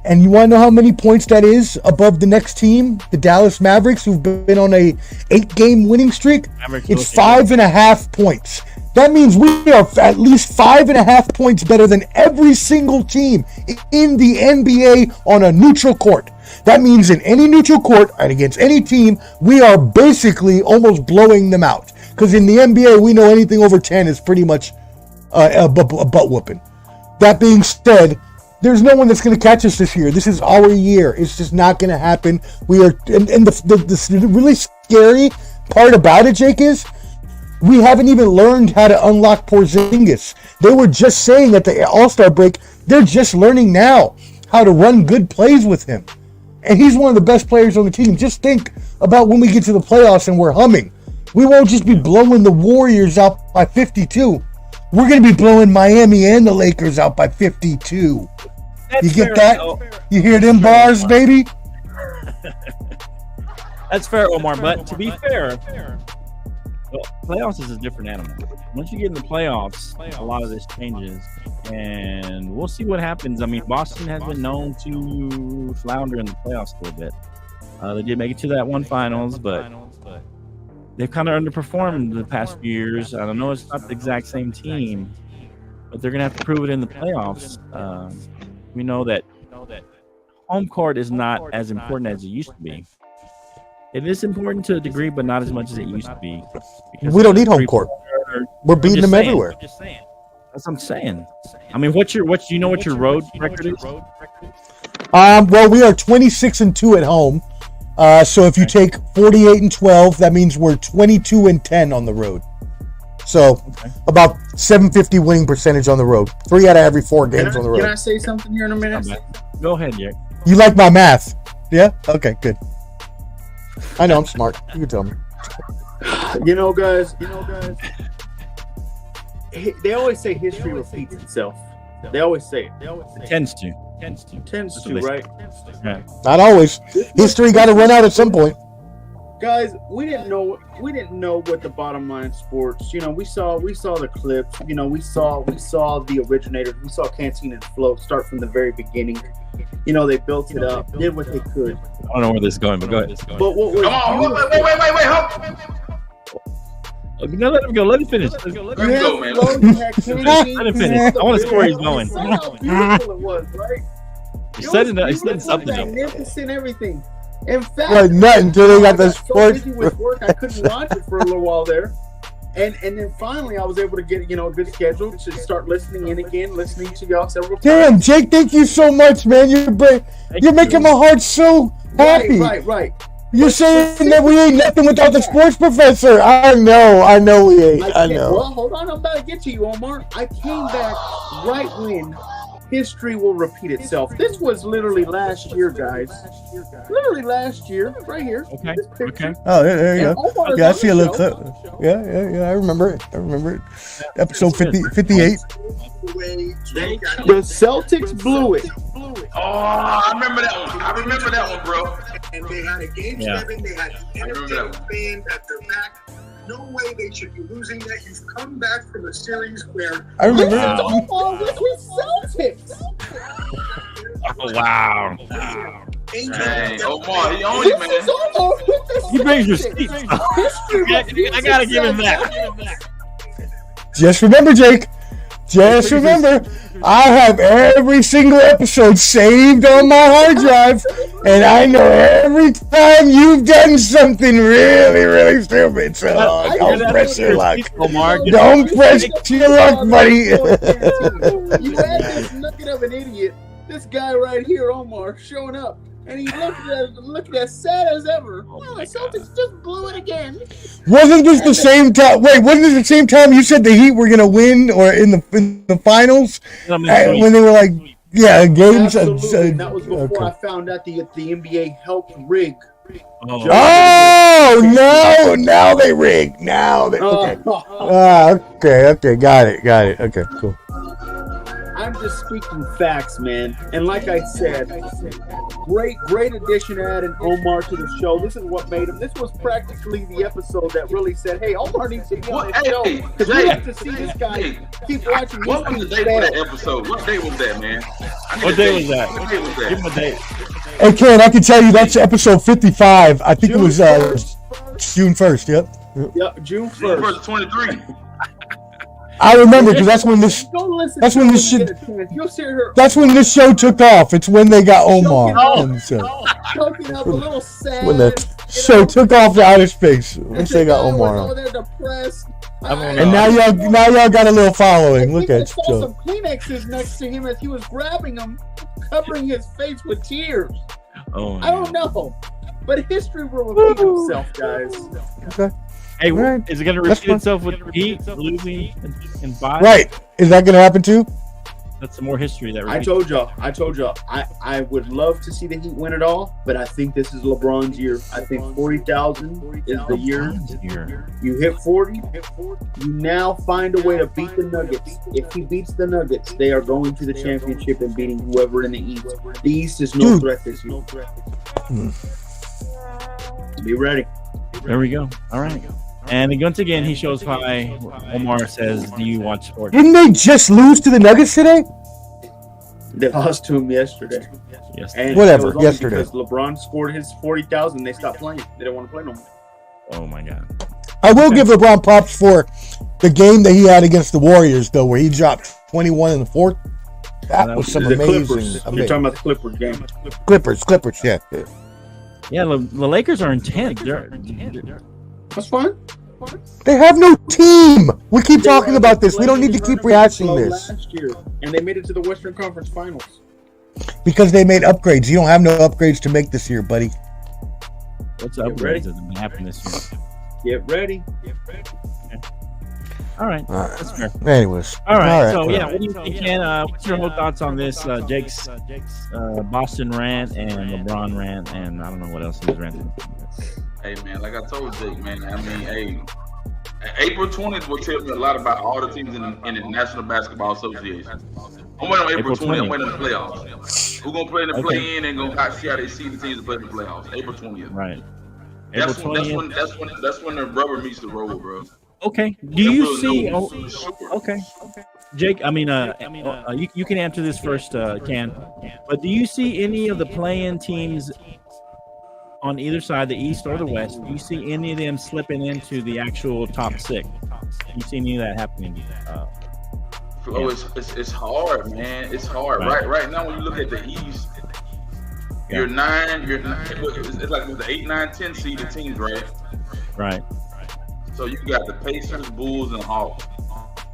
And you want to know how many points that is above the next team, the Dallas Mavericks, who've been on a 8-game winning streak? It's 5.5 points. That means we are at least 5.5 points better than every single team in the NBA on a neutral court. That means in any neutral court and against any team, we are basically almost blowing them out. Because in the NBA, we know anything over 10 is pretty much a butt whooping. That being said, there's no one that's going to catch us this year. This is our year. It's just not going to happen. We are, and the really scary part about it, Jake, is we haven't even learned how to unlock Porzingis. They were just saying at the All-Star break, they're just learning now how to run good plays with him. And he's one of the best players on the team. Just think about when we get to the playoffs and we're humming. We won't just be blowing the Warriors out by 52. We're going to be blowing Miami and the Lakers out by 52. You get that? You hear them bars, baby? That's fair, Omar. But to be fair, playoffs is a different animal. Once you get in the playoffs, a lot of this changes, and we'll see what happens. I mean, Boston has been known to flounder in the playoffs a little bit. They did make it to that one finals, but they've kind of underperformed the past few years. I don't know, it's not the exact same team, but they're going to have to prove it in the playoffs. We know that home court is not as important as it used to be. It is important to a degree, but not as much as it used to be. We don't need home court. We're beating them everywhere. That's what I'm saying. I mean, what's your road record is? Well, we are 26-2 at home. So if you take 48-12, that means we're 22-10 on the road. So about 750 winning percentage on the road. 3 out of every 4 games on the road. Can I say something here in a minute? Go ahead, Jack. You like my math? Yeah? Okay, good. I know I'm smart. You can tell me. You know, guys, they always say history repeats itself. They always say it. It tends to, Right? Yeah. Not always. History got to run out at some point. Guys, we didn't know what the bottom line sports. You know, we saw the clips. You know, we saw the originators. We saw Canteen and Flow start from the very beginning. You know, they built it up, did what they could. I don't know where this is going, but go ahead. But what was Come on, wait, hold. No, let him go. Let him finish. Let him go, man. Let him finish. I want to see where he's going. How beautiful it was, right? He said something. Magnificent, everything. In fact, Like nothing until they got the I got so sports. busy with work, I couldn't watch it for a little while there. And then finally, I was able to get a good schedule to start listening to y'all several times. Damn, Jake, thank you so much, man. You're making my heart so happy. Right. You're saying that we ain't nothing without the sports professor. I know we ain't. I know. Well, hold on, I'm about to get to you, Omar. I came back right when history will repeat itself. This was literally last year, guys. Literally last year, right here. Okay. Oh, there you And go. Omar is Yeah, I on see the a little show. clip. Yeah. I remember it. Episode 58. The Celtics blew it. Oh, I remember that one, bro. And they had a game Yeah. 7. They had the entertainment fans at their back. No way they should be losing that. You've come back from a series where I remember This it. is Omar with Celtics. Oh, wow. Dang, Omar, he on This it, man. is Omar with the He brings your Celtics. seats. I gotta give him that. Just remember, Jake. Just remember, I have every single episode saved on my hard drive, and I know every time you've done something really, really stupid. So don't press your luck. Omar. Don't press your luck, buddy. You had this nugget of an idiot. This guy right here, Omar, showing up. And he looked as sad as ever. Well, the Celtics just blew it again. Wasn't this the same time? Wait, wasn't this the same time you said the Heat were gonna win, or in the finals when they were like, yeah, games? Absolutely. That was before I found out the NBA helped rig. Oh no! Now they rig. Now they okay. Okay. Got it. Okay, cool. I'm just speaking facts, man. And like I said, great addition adding Omar to the show. This is what made him. This was practically the episode that really said, "Hey, Omar needs to be on this show because we have to see this guy keep watching." What was the date for that episode? What day was that, man? What day was that? What day was that? Give him a date. Hey, Ken, I can tell you that's episode 55. I think it was June 1st. Yep, June 1st. June 1st, 23. I remember because that's when this. Go listen That's to when it this when you shit. get a chance. You'll see her That's when this show took off. It's when they got Omar. And so, choking up a little sad. when the show took off to outer space, once they got Omar over on. there depressed. And now y'all got a little following. Look at saw you. some Kleenexes next to him as he was grabbing them, covering his face with tears. Oh, I don't know, but history will repeat itself, guys. Okay. Hey, Right. is it going to That's repeat itself with Heat losing in 5? Right. Is that gonna happen too? That's some more history that I repeats. told y'all. I would love to see the Heat win it all, but I think this is LeBron's year. I think 40,000 is the year. You hit 40, you now find a way to beat the Nuggets. If he beats the Nuggets, they are going to the championship and beating whoever in the East. The East is no threat this year. Be ready. There we go. All right. And once again, he shows hi. Omar says, "Do you watch sports?" Didn't they just lose to the Nuggets today? They lost to him yesterday. Yes. And Whatever, it was only yesterday. because LeBron scored his 40,000. They stopped playing. They didn't want to play no more. Oh my God. I will give LeBron props for the game that he had against the Warriors, though, where he dropped 21 in the fourth. That was some The amazing. Clippers. You're talking about the Clippers game. Clippers, yeah. Yeah, the Lakers are intense. That's fine. They have no team. We keep talking about this. We don't need to keep rehashing this. Last year, and they made it to the Western Conference Finals. Because they made upgrades. You don't have no upgrades to make this year, buddy. What's upgrades that have happened this year? Get ready. All right. That's fair. Anyways. All right. So, yeah, what do you think, Ken? What's your whole thoughts on this? Jake's Boston rant and LeBron rant, and I don't know what else he's ranting. Hey, man, like I told Jake, man, I mean, hey, April 20th will tell me a lot about all the teams in the National Basketball Association. I'm waiting on April 20th. I'm waiting on the playoffs. Who's going to play in the play-in and going to see how they see the teams that play in the playoffs? April 20th. Right. That's when the rubber meets the road, bro. Okay. Do you see? Okay. Jake, I mean, you can answer this first, Ken. But do you see any of the play-in teams on either side, the East or the West? Do you see any of them slipping into the actual top 6? Do you see any of that happening? It's hard, man. It's hard. Right now, when you look at the East, you're 9. It's like with the 8, 9, 10 seeded teams, right? Right. So you got the Pacers, Bulls, and Hawks.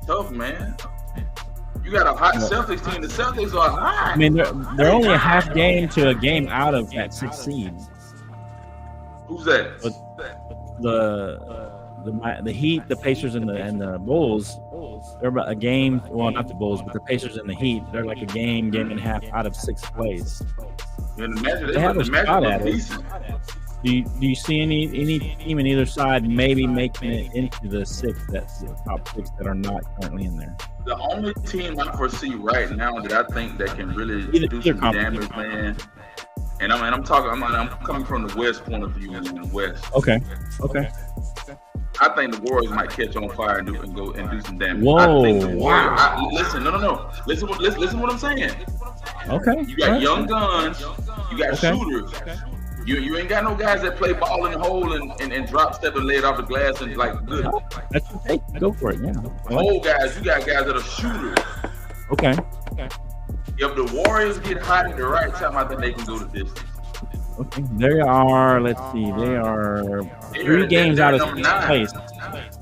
Tough, man. You got a hot Celtics team. The Celtics are hot. I mean, they're only a half game to a game out of that 6th seed. Who's that? But the Heat, the Pacers, and the Bulls, they're about a game. Well, not the Bulls, but the Pacers and the Heat. They're like a game and a half out of 6th place. And imagine they have a shot at it. Decent. Do you see any team in either side maybe making it into the 6th, that's the top 6 that are not currently in there? The only team I foresee right now that I think that can really do some damage, man. And I'm coming from the West point of view in the West. Okay. I think the Warriors might catch on fire and go and do some damage. Whoa! I think the Warriors, listen, no. Listen what I'm saying. Okay. You got young guns. You got shooters. You ain't got no guys that play ball in the hole and drop step and lay it off the glass and like good. That's okay. Go for it. Yeah. Old guys, you got guys that are shooters. Okay. If the Warriors get hot at the right time, I think they can go the distance. Okay. They are. Let's see. They are 3 games out of 6th place.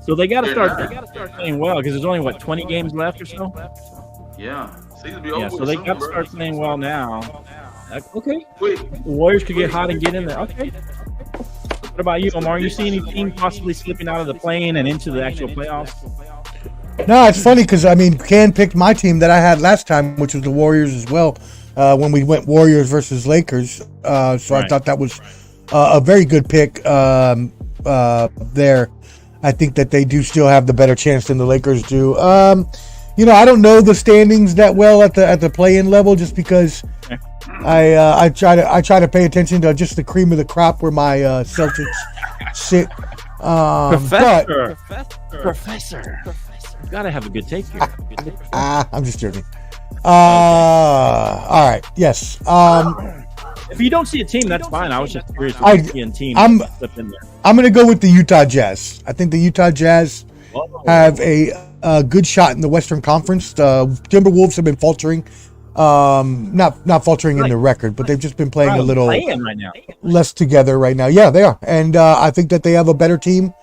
So they got to start playing well because there's only 20 games left or so. Yeah. Season be over. Yeah. So they got to start playing well now. Okay. Quick. The Warriors could get hot and get in there. Okay. What about you, Omar? You see any team possibly slipping out of the play-in and into the actual playoffs? No, it's funny because, I mean, Ken picked my team that I had last time, which was the Warriors as well, when we went Warriors versus Lakers. So I thought that was a very good pick there. I think that they do still have the better chance than the Lakers do. I don't know the standings that well at the play-in level just because I try to pay attention to just the cream of the crop where my Celtics sit. Professor. You gotta have a good take here. I'm just joking. All right. Yes. If you don't see a team, that's fine. I was just curious if you see a team. I'm going to go with the Utah Jazz. I think the Utah Jazz have a good shot in the Western Conference. Timberwolves have been faltering. Not faltering in the record, but they've just been playing a little right now. Less together right now. Yeah, they are. And I think that they have a better team.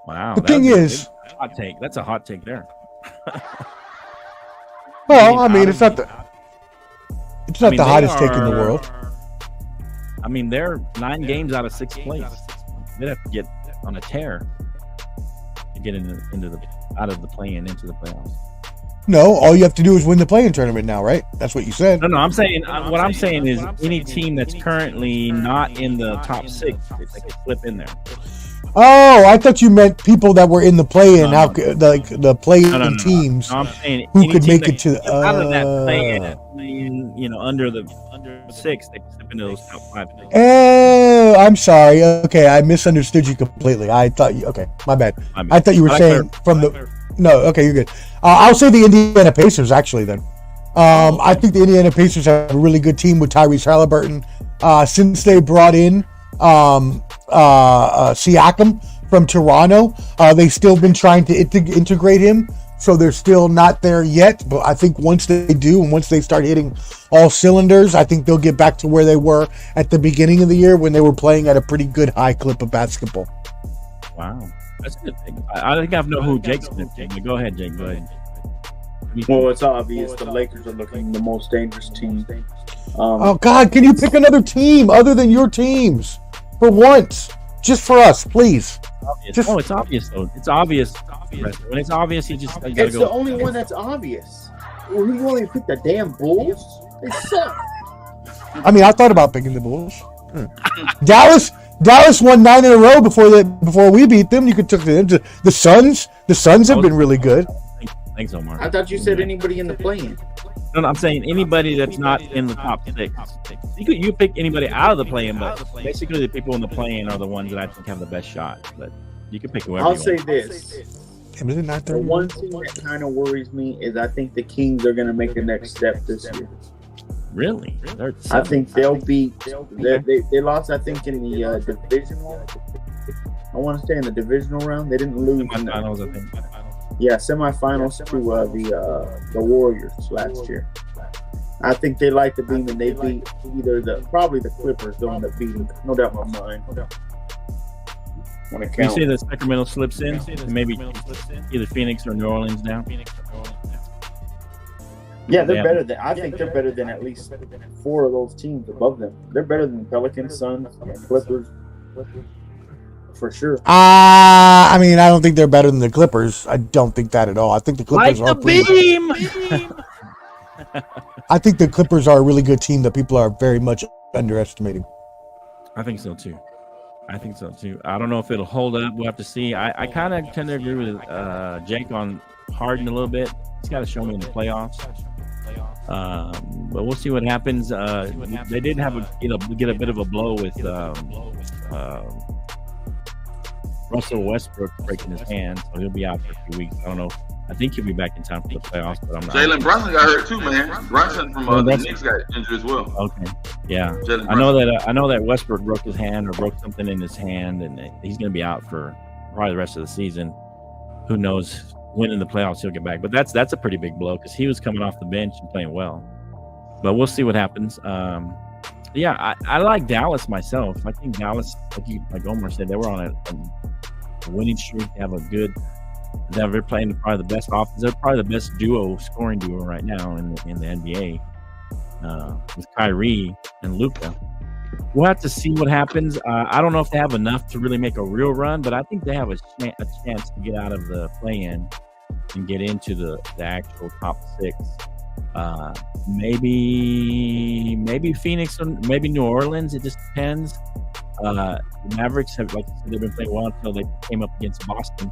Wow. The thing is, hot take. That's a hot take there. Well, I mean, it's not the hottest take in the world. I mean, they're 9 games out of 6th place. They'd have to get on a tear to get out of the play-in into the playoffs. No, all you have to do is win the play-in tournament now, right? That's what you said. No, I'm saying what I'm saying is any team that's currently not in the top 6, they could slip in there. Oh, I thought you meant people that were in the play-in, the play-in teams I'm saying who could make it to the out of that play-in, under the 6, they could slip into those top 5. Oh, I'm sorry. Okay, I misunderstood you completely. I thought you. Okay, my bad. I thought you were saying from the. No, okay, you're good. I'll say the Indiana Pacers actually. Then, I think the Indiana Pacers have a really good team with Tyrese Halliburton. Since they brought in Siakam from Toronto, they've still been trying to integrate him so they're still not there yet. But I think once they do, and once they start hitting all cylinders, I think they'll get back to where they were at the beginning of the year when they were playing at a pretty good high clip of basketball. Wow, that's a good thing. I think I know who Jake's been thinking. Go ahead, Jake. Go ahead. Well, it's obvious the Lakers are looking the most dangerous team. Oh God, can you pick another team other than your teams for once? Just for us, please. It's obvious though. It's obvious. When it's obvious, you gotta It's go. the only one that's obvious. Well, you want to pick the damn Bulls? They suck. I mean, I thought about picking the Bulls. Dallas won 9 in a row before we beat them. You could took them to the Suns. The Suns have been really good. Thanks, Omar. I thought you said anybody in the play-in. No, I'm saying anybody that's not in the top 6. You pick anybody out of the play-in, but basically the people in the play-in are the ones that I think have the best shot. But you can pick whoever. I'll say this: the one thing that kind of worries me is I think the Kings are going to make the next step this year. Really? I think they'll beat. They lost, I think, in the divisional. I want to say in the divisional round. They didn't lose. Semifinals, I think. Yeah, semifinals to the Warriors last year. I think they like the beam, and they beat probably the Clippers. They'll end up beating, no doubt in my mind. When it You counts. say that Sacramento slips in, maybe either Phoenix or New Orleans now. Yeah, they're better than. I think they're better than at least 4 of those teams above them. They're better than Pelicans, Suns, and Clippers, for sure. I mean, I don't think they're better than the Clippers. I don't think that at all. I think the Clippers Like the beam. I think the Clippers are a really good team that people are very much underestimating. I think so too. I don't know if it'll hold up. We'll have to see. I kind of tend to agree with Jake on Harden a little bit. He's got to show me in the playoffs. But we'll see what happens. They did have get a bit of a blow with Russell Westbrook breaking his hand, so he'll be out for a few weeks. I don't know. I think he'll be back in time for the playoffs, but I'm not. Jalen Brunson got hurt too, man. Brunson from the Knicks got injured as well. Okay, yeah. Jalen I know that Westbrook broke his hand or broke something in his hand, and he's going to be out for probably the rest of the season. Who knows when in the playoffs he'll get back? But that's a pretty big blow because he was coming off the bench and playing well. But we'll see what happens. Yeah, I like Dallas myself. I think Dallas, like Omar said, they were on a winning streak. They're playing probably the best offense. They're probably the best scoring duo right now in the NBA with Kyrie and Luka. We'll have to see what happens. I don't know if they have enough to really make a real run, but I think they have a chance to get out of the play-in and get into the actual top 6. Maybe Phoenix or maybe New Orleans. It just depends. The Mavericks have, like you said, they've been playing well until they came up against Boston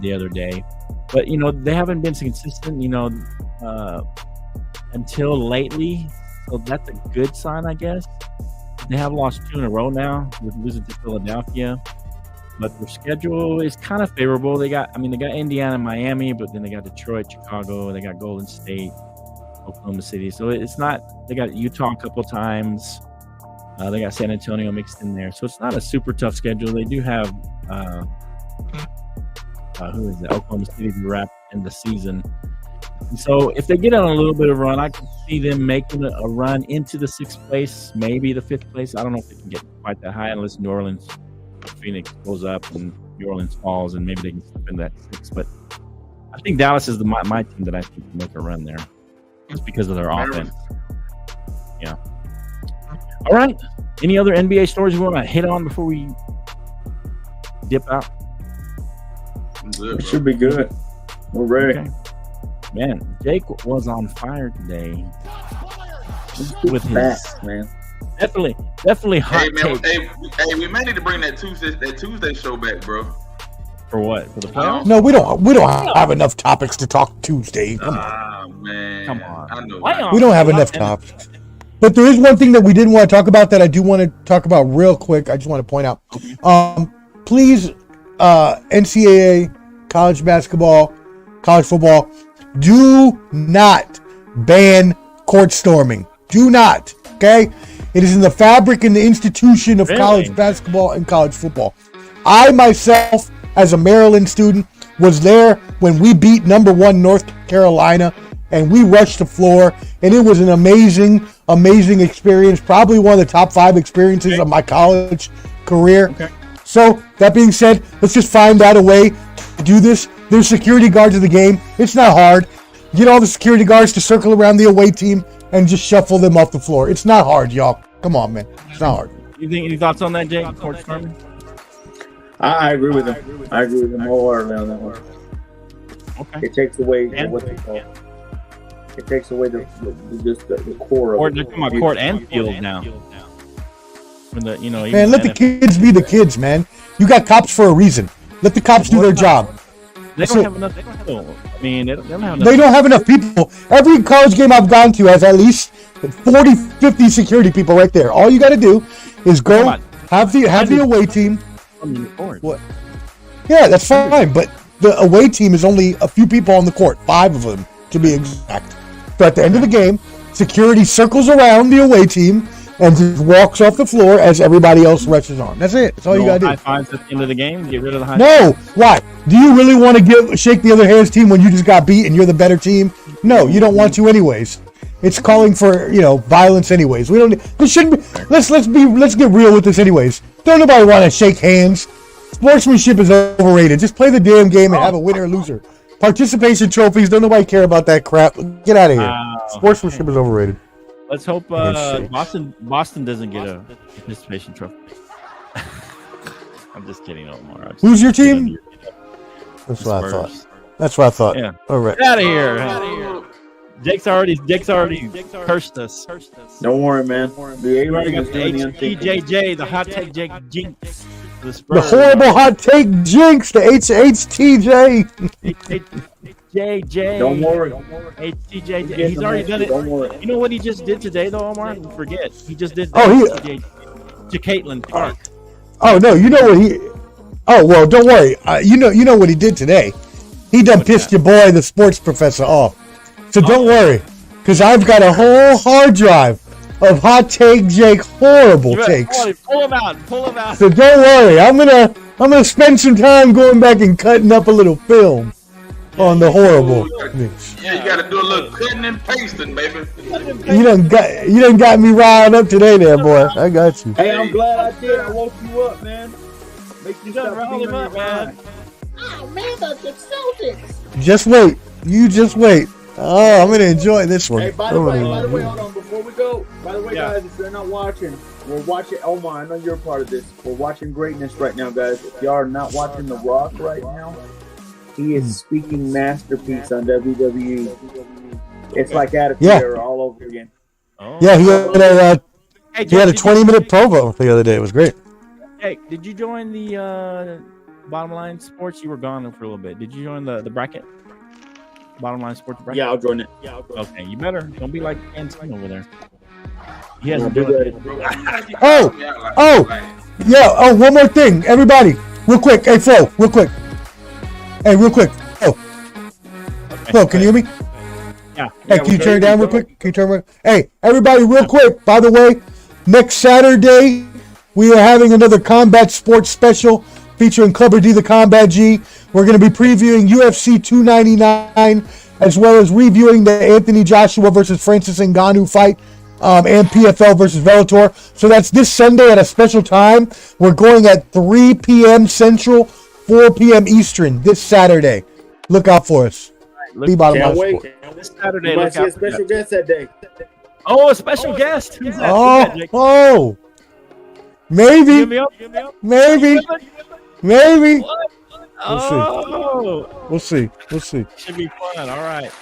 the other day. But, they haven't been consistent, until lately. So that's a good sign, I guess. They have lost 2 in a row now with losing to Philadelphia. But their schedule is kind of favorable. They got Indiana and Miami, but then they got Detroit, Chicago, they got Golden State, Oklahoma City. So it's not, they got Utah a couple times. They got San Antonio mixed in there. So it's not a super tough schedule. They do have Oklahoma City to wrap in the season. And so if they get on a little bit of a run, I can see them making a run into the 6th place, maybe the 5th place. I don't know if they can get quite that high unless New Orleans, Phoenix goes up and New Orleans falls, and maybe they can slip in that 6th. But I think Dallas is my team that I think can make a run there, just because of their offense. Yeah. All right. Any other NBA stories you want to hit on before we dip out? It should be good. We're ready. Okay. Man, Jake was on fire today with his fast, man. Definitely hot. Hey, man, hey, we may need to bring that Tuesday show back, bro. For what? For the playoffs? No, we don't have enough topics to talk Tuesday. Man, come on. I know we don't have enough topics. But there is one thing that we didn't want to talk about that I do want to talk about real quick. I just want to point out. Please, NCAA, college basketball, college football, do not ban court storming. Do not. Okay? It is in the fabric and the institution of college basketball and college football. I myself, as a Maryland student, was there when we beat number 1 North Carolina, and we rushed the floor, and it was an amazing, amazing experience. Probably one of the top 5 experiences of my college career. Okay. So, that being said, let's just find out a way to do this. There's security guards of the game. It's not hard. Get all the security guards to circle around the away team and just shuffle them off the floor. It's not hard, y'all. Come on, man. It's not hard. You think any thoughts on that, Jake? Coach Stormy? I agree with him. I agree with him wholeheartedly on that one. Okay. It takes away And- what they call. It takes away the core Or of they're it. talking about court and field now. When the, even Man, let the kids be the kids, man. You got cops for a reason. Let the cops do their job. They don't have enough people. I mean, they don't have enough. They don't have enough people. Every college game I've gone to has at least 40, 50 security people right there. All you got to do is go have the away team. What? Yeah, that's fine. But the away team is only a few people on the court, 5 of them to be exact. So at the end of the game, security circles around the away team and just walks off the floor as everybody else rushes on. That's it. That's all you got to do. High fives at the end of the game. Get rid of the high. No, why? Do you really want to shake the other hand's team when you just got beat and you're the better team? No, you don't want to anyways. It's calling for violence anyways. We don't. This shouldn't be. Let's get real with this anyways. Don't nobody want to shake hands. Sportsmanship is overrated. Just play the damn game and have a winner or loser. Participation trophies. Don't nobody care about that crap. Get out of here. Sportsmanship is overrated. Let's hope Boston doesn't get a participation trophy. I'm just kidding, Omar. Who's your team? That's what I thought. That's what I thought. Yeah. All right. Get out of here. Out of here. Jake's already cursed us. Don't worry, man. The already got A-Ray the is doing the HTJJ, the hot take Jake jinx. The horrible hot take jinx, the HHTJ. JJ. Don't worry. HTJ. He's already done it. Don't worry. You know what he just did today, though, Omar? Forget. He just did to Caitlin Park. Oh no, you know what he? Oh well, don't worry. You know what he did today. He done pissed your boy, the sports professor, off. So don't worry, because I've got a whole hard drive of hot take Jake horrible takes. Pull him out. So don't worry. I'm gonna spend some time going back and cutting up a little film on the horrible. Yeah, you gotta do a little cutting and pasting, baby. You done got me riled up today, there, boy. I got you. Hey, I'm glad I did. I woke you up, man. Make you done riled him up, man. Oh man, the Celtics. Just wait. You just wait. Oh, I'm gonna enjoy this one. Hey, by the way, hold on. Before we go, guys, if you're not watching, we're watching. Omar, I know you're a part of this. We're watching greatness right now, guys. If y'all are not watching The Rock right now, he is speaking masterpiece on WWE. It's like Attitude Era all over again. Yeah, he had a 20-minute promo the other day. It was great. Hey, did you join the Bottom Line Sports? You were gone for a little bit. Did you join the bracket? Bottom Line Sports bracket? Yeah, I'll join it. Okay, you better. Don't be like Anton over there. He hasn't done it. Oh, one more thing. Everybody, real quick. Hey, Flo, real quick. Oh. Flo, can you hear me? Yeah. Hey, can you turn it down real quick? Hey, everybody, real quick. By the way, next Saturday, we are having another Combat Sports special featuring Clubber D, the Combat G. We're going to be previewing UFC 299, as well as reviewing the Anthony Joshua versus Francis Ngannou fight, and PFL versus Bellator. So that's this Sunday at a special time. We're going at 3 p.m. Central, 4 p.m. Eastern this Saturday. Look out for us. Be Bottom Line Sports. This Saturday, Might see a special guest that day. Oh, a special guest. Who's that? Oh, maybe. We'll see. Should be fun. All right.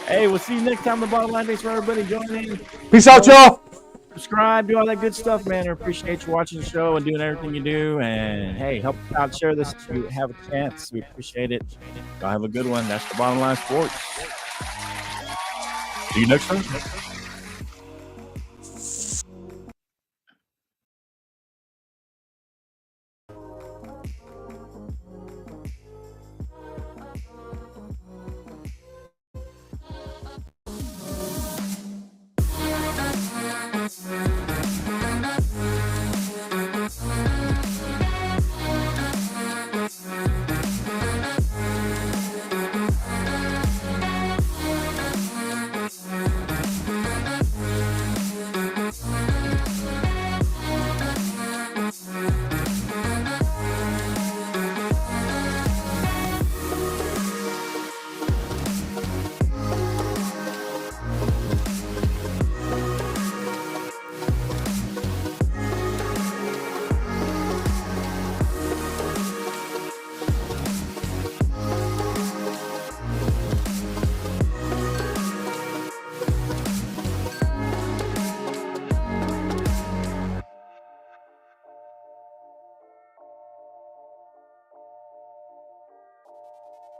Hey, we'll see you next time. The Bottom Line. Thanks for everybody joining. Peace out, y'all. Subscribe, do all that good stuff, man. I appreciate you watching the show and doing everything you do. And hey, help us out, share this if you have a chance. We appreciate it. Y'all have a good one. That's the Bottom Line Sports. See you next time.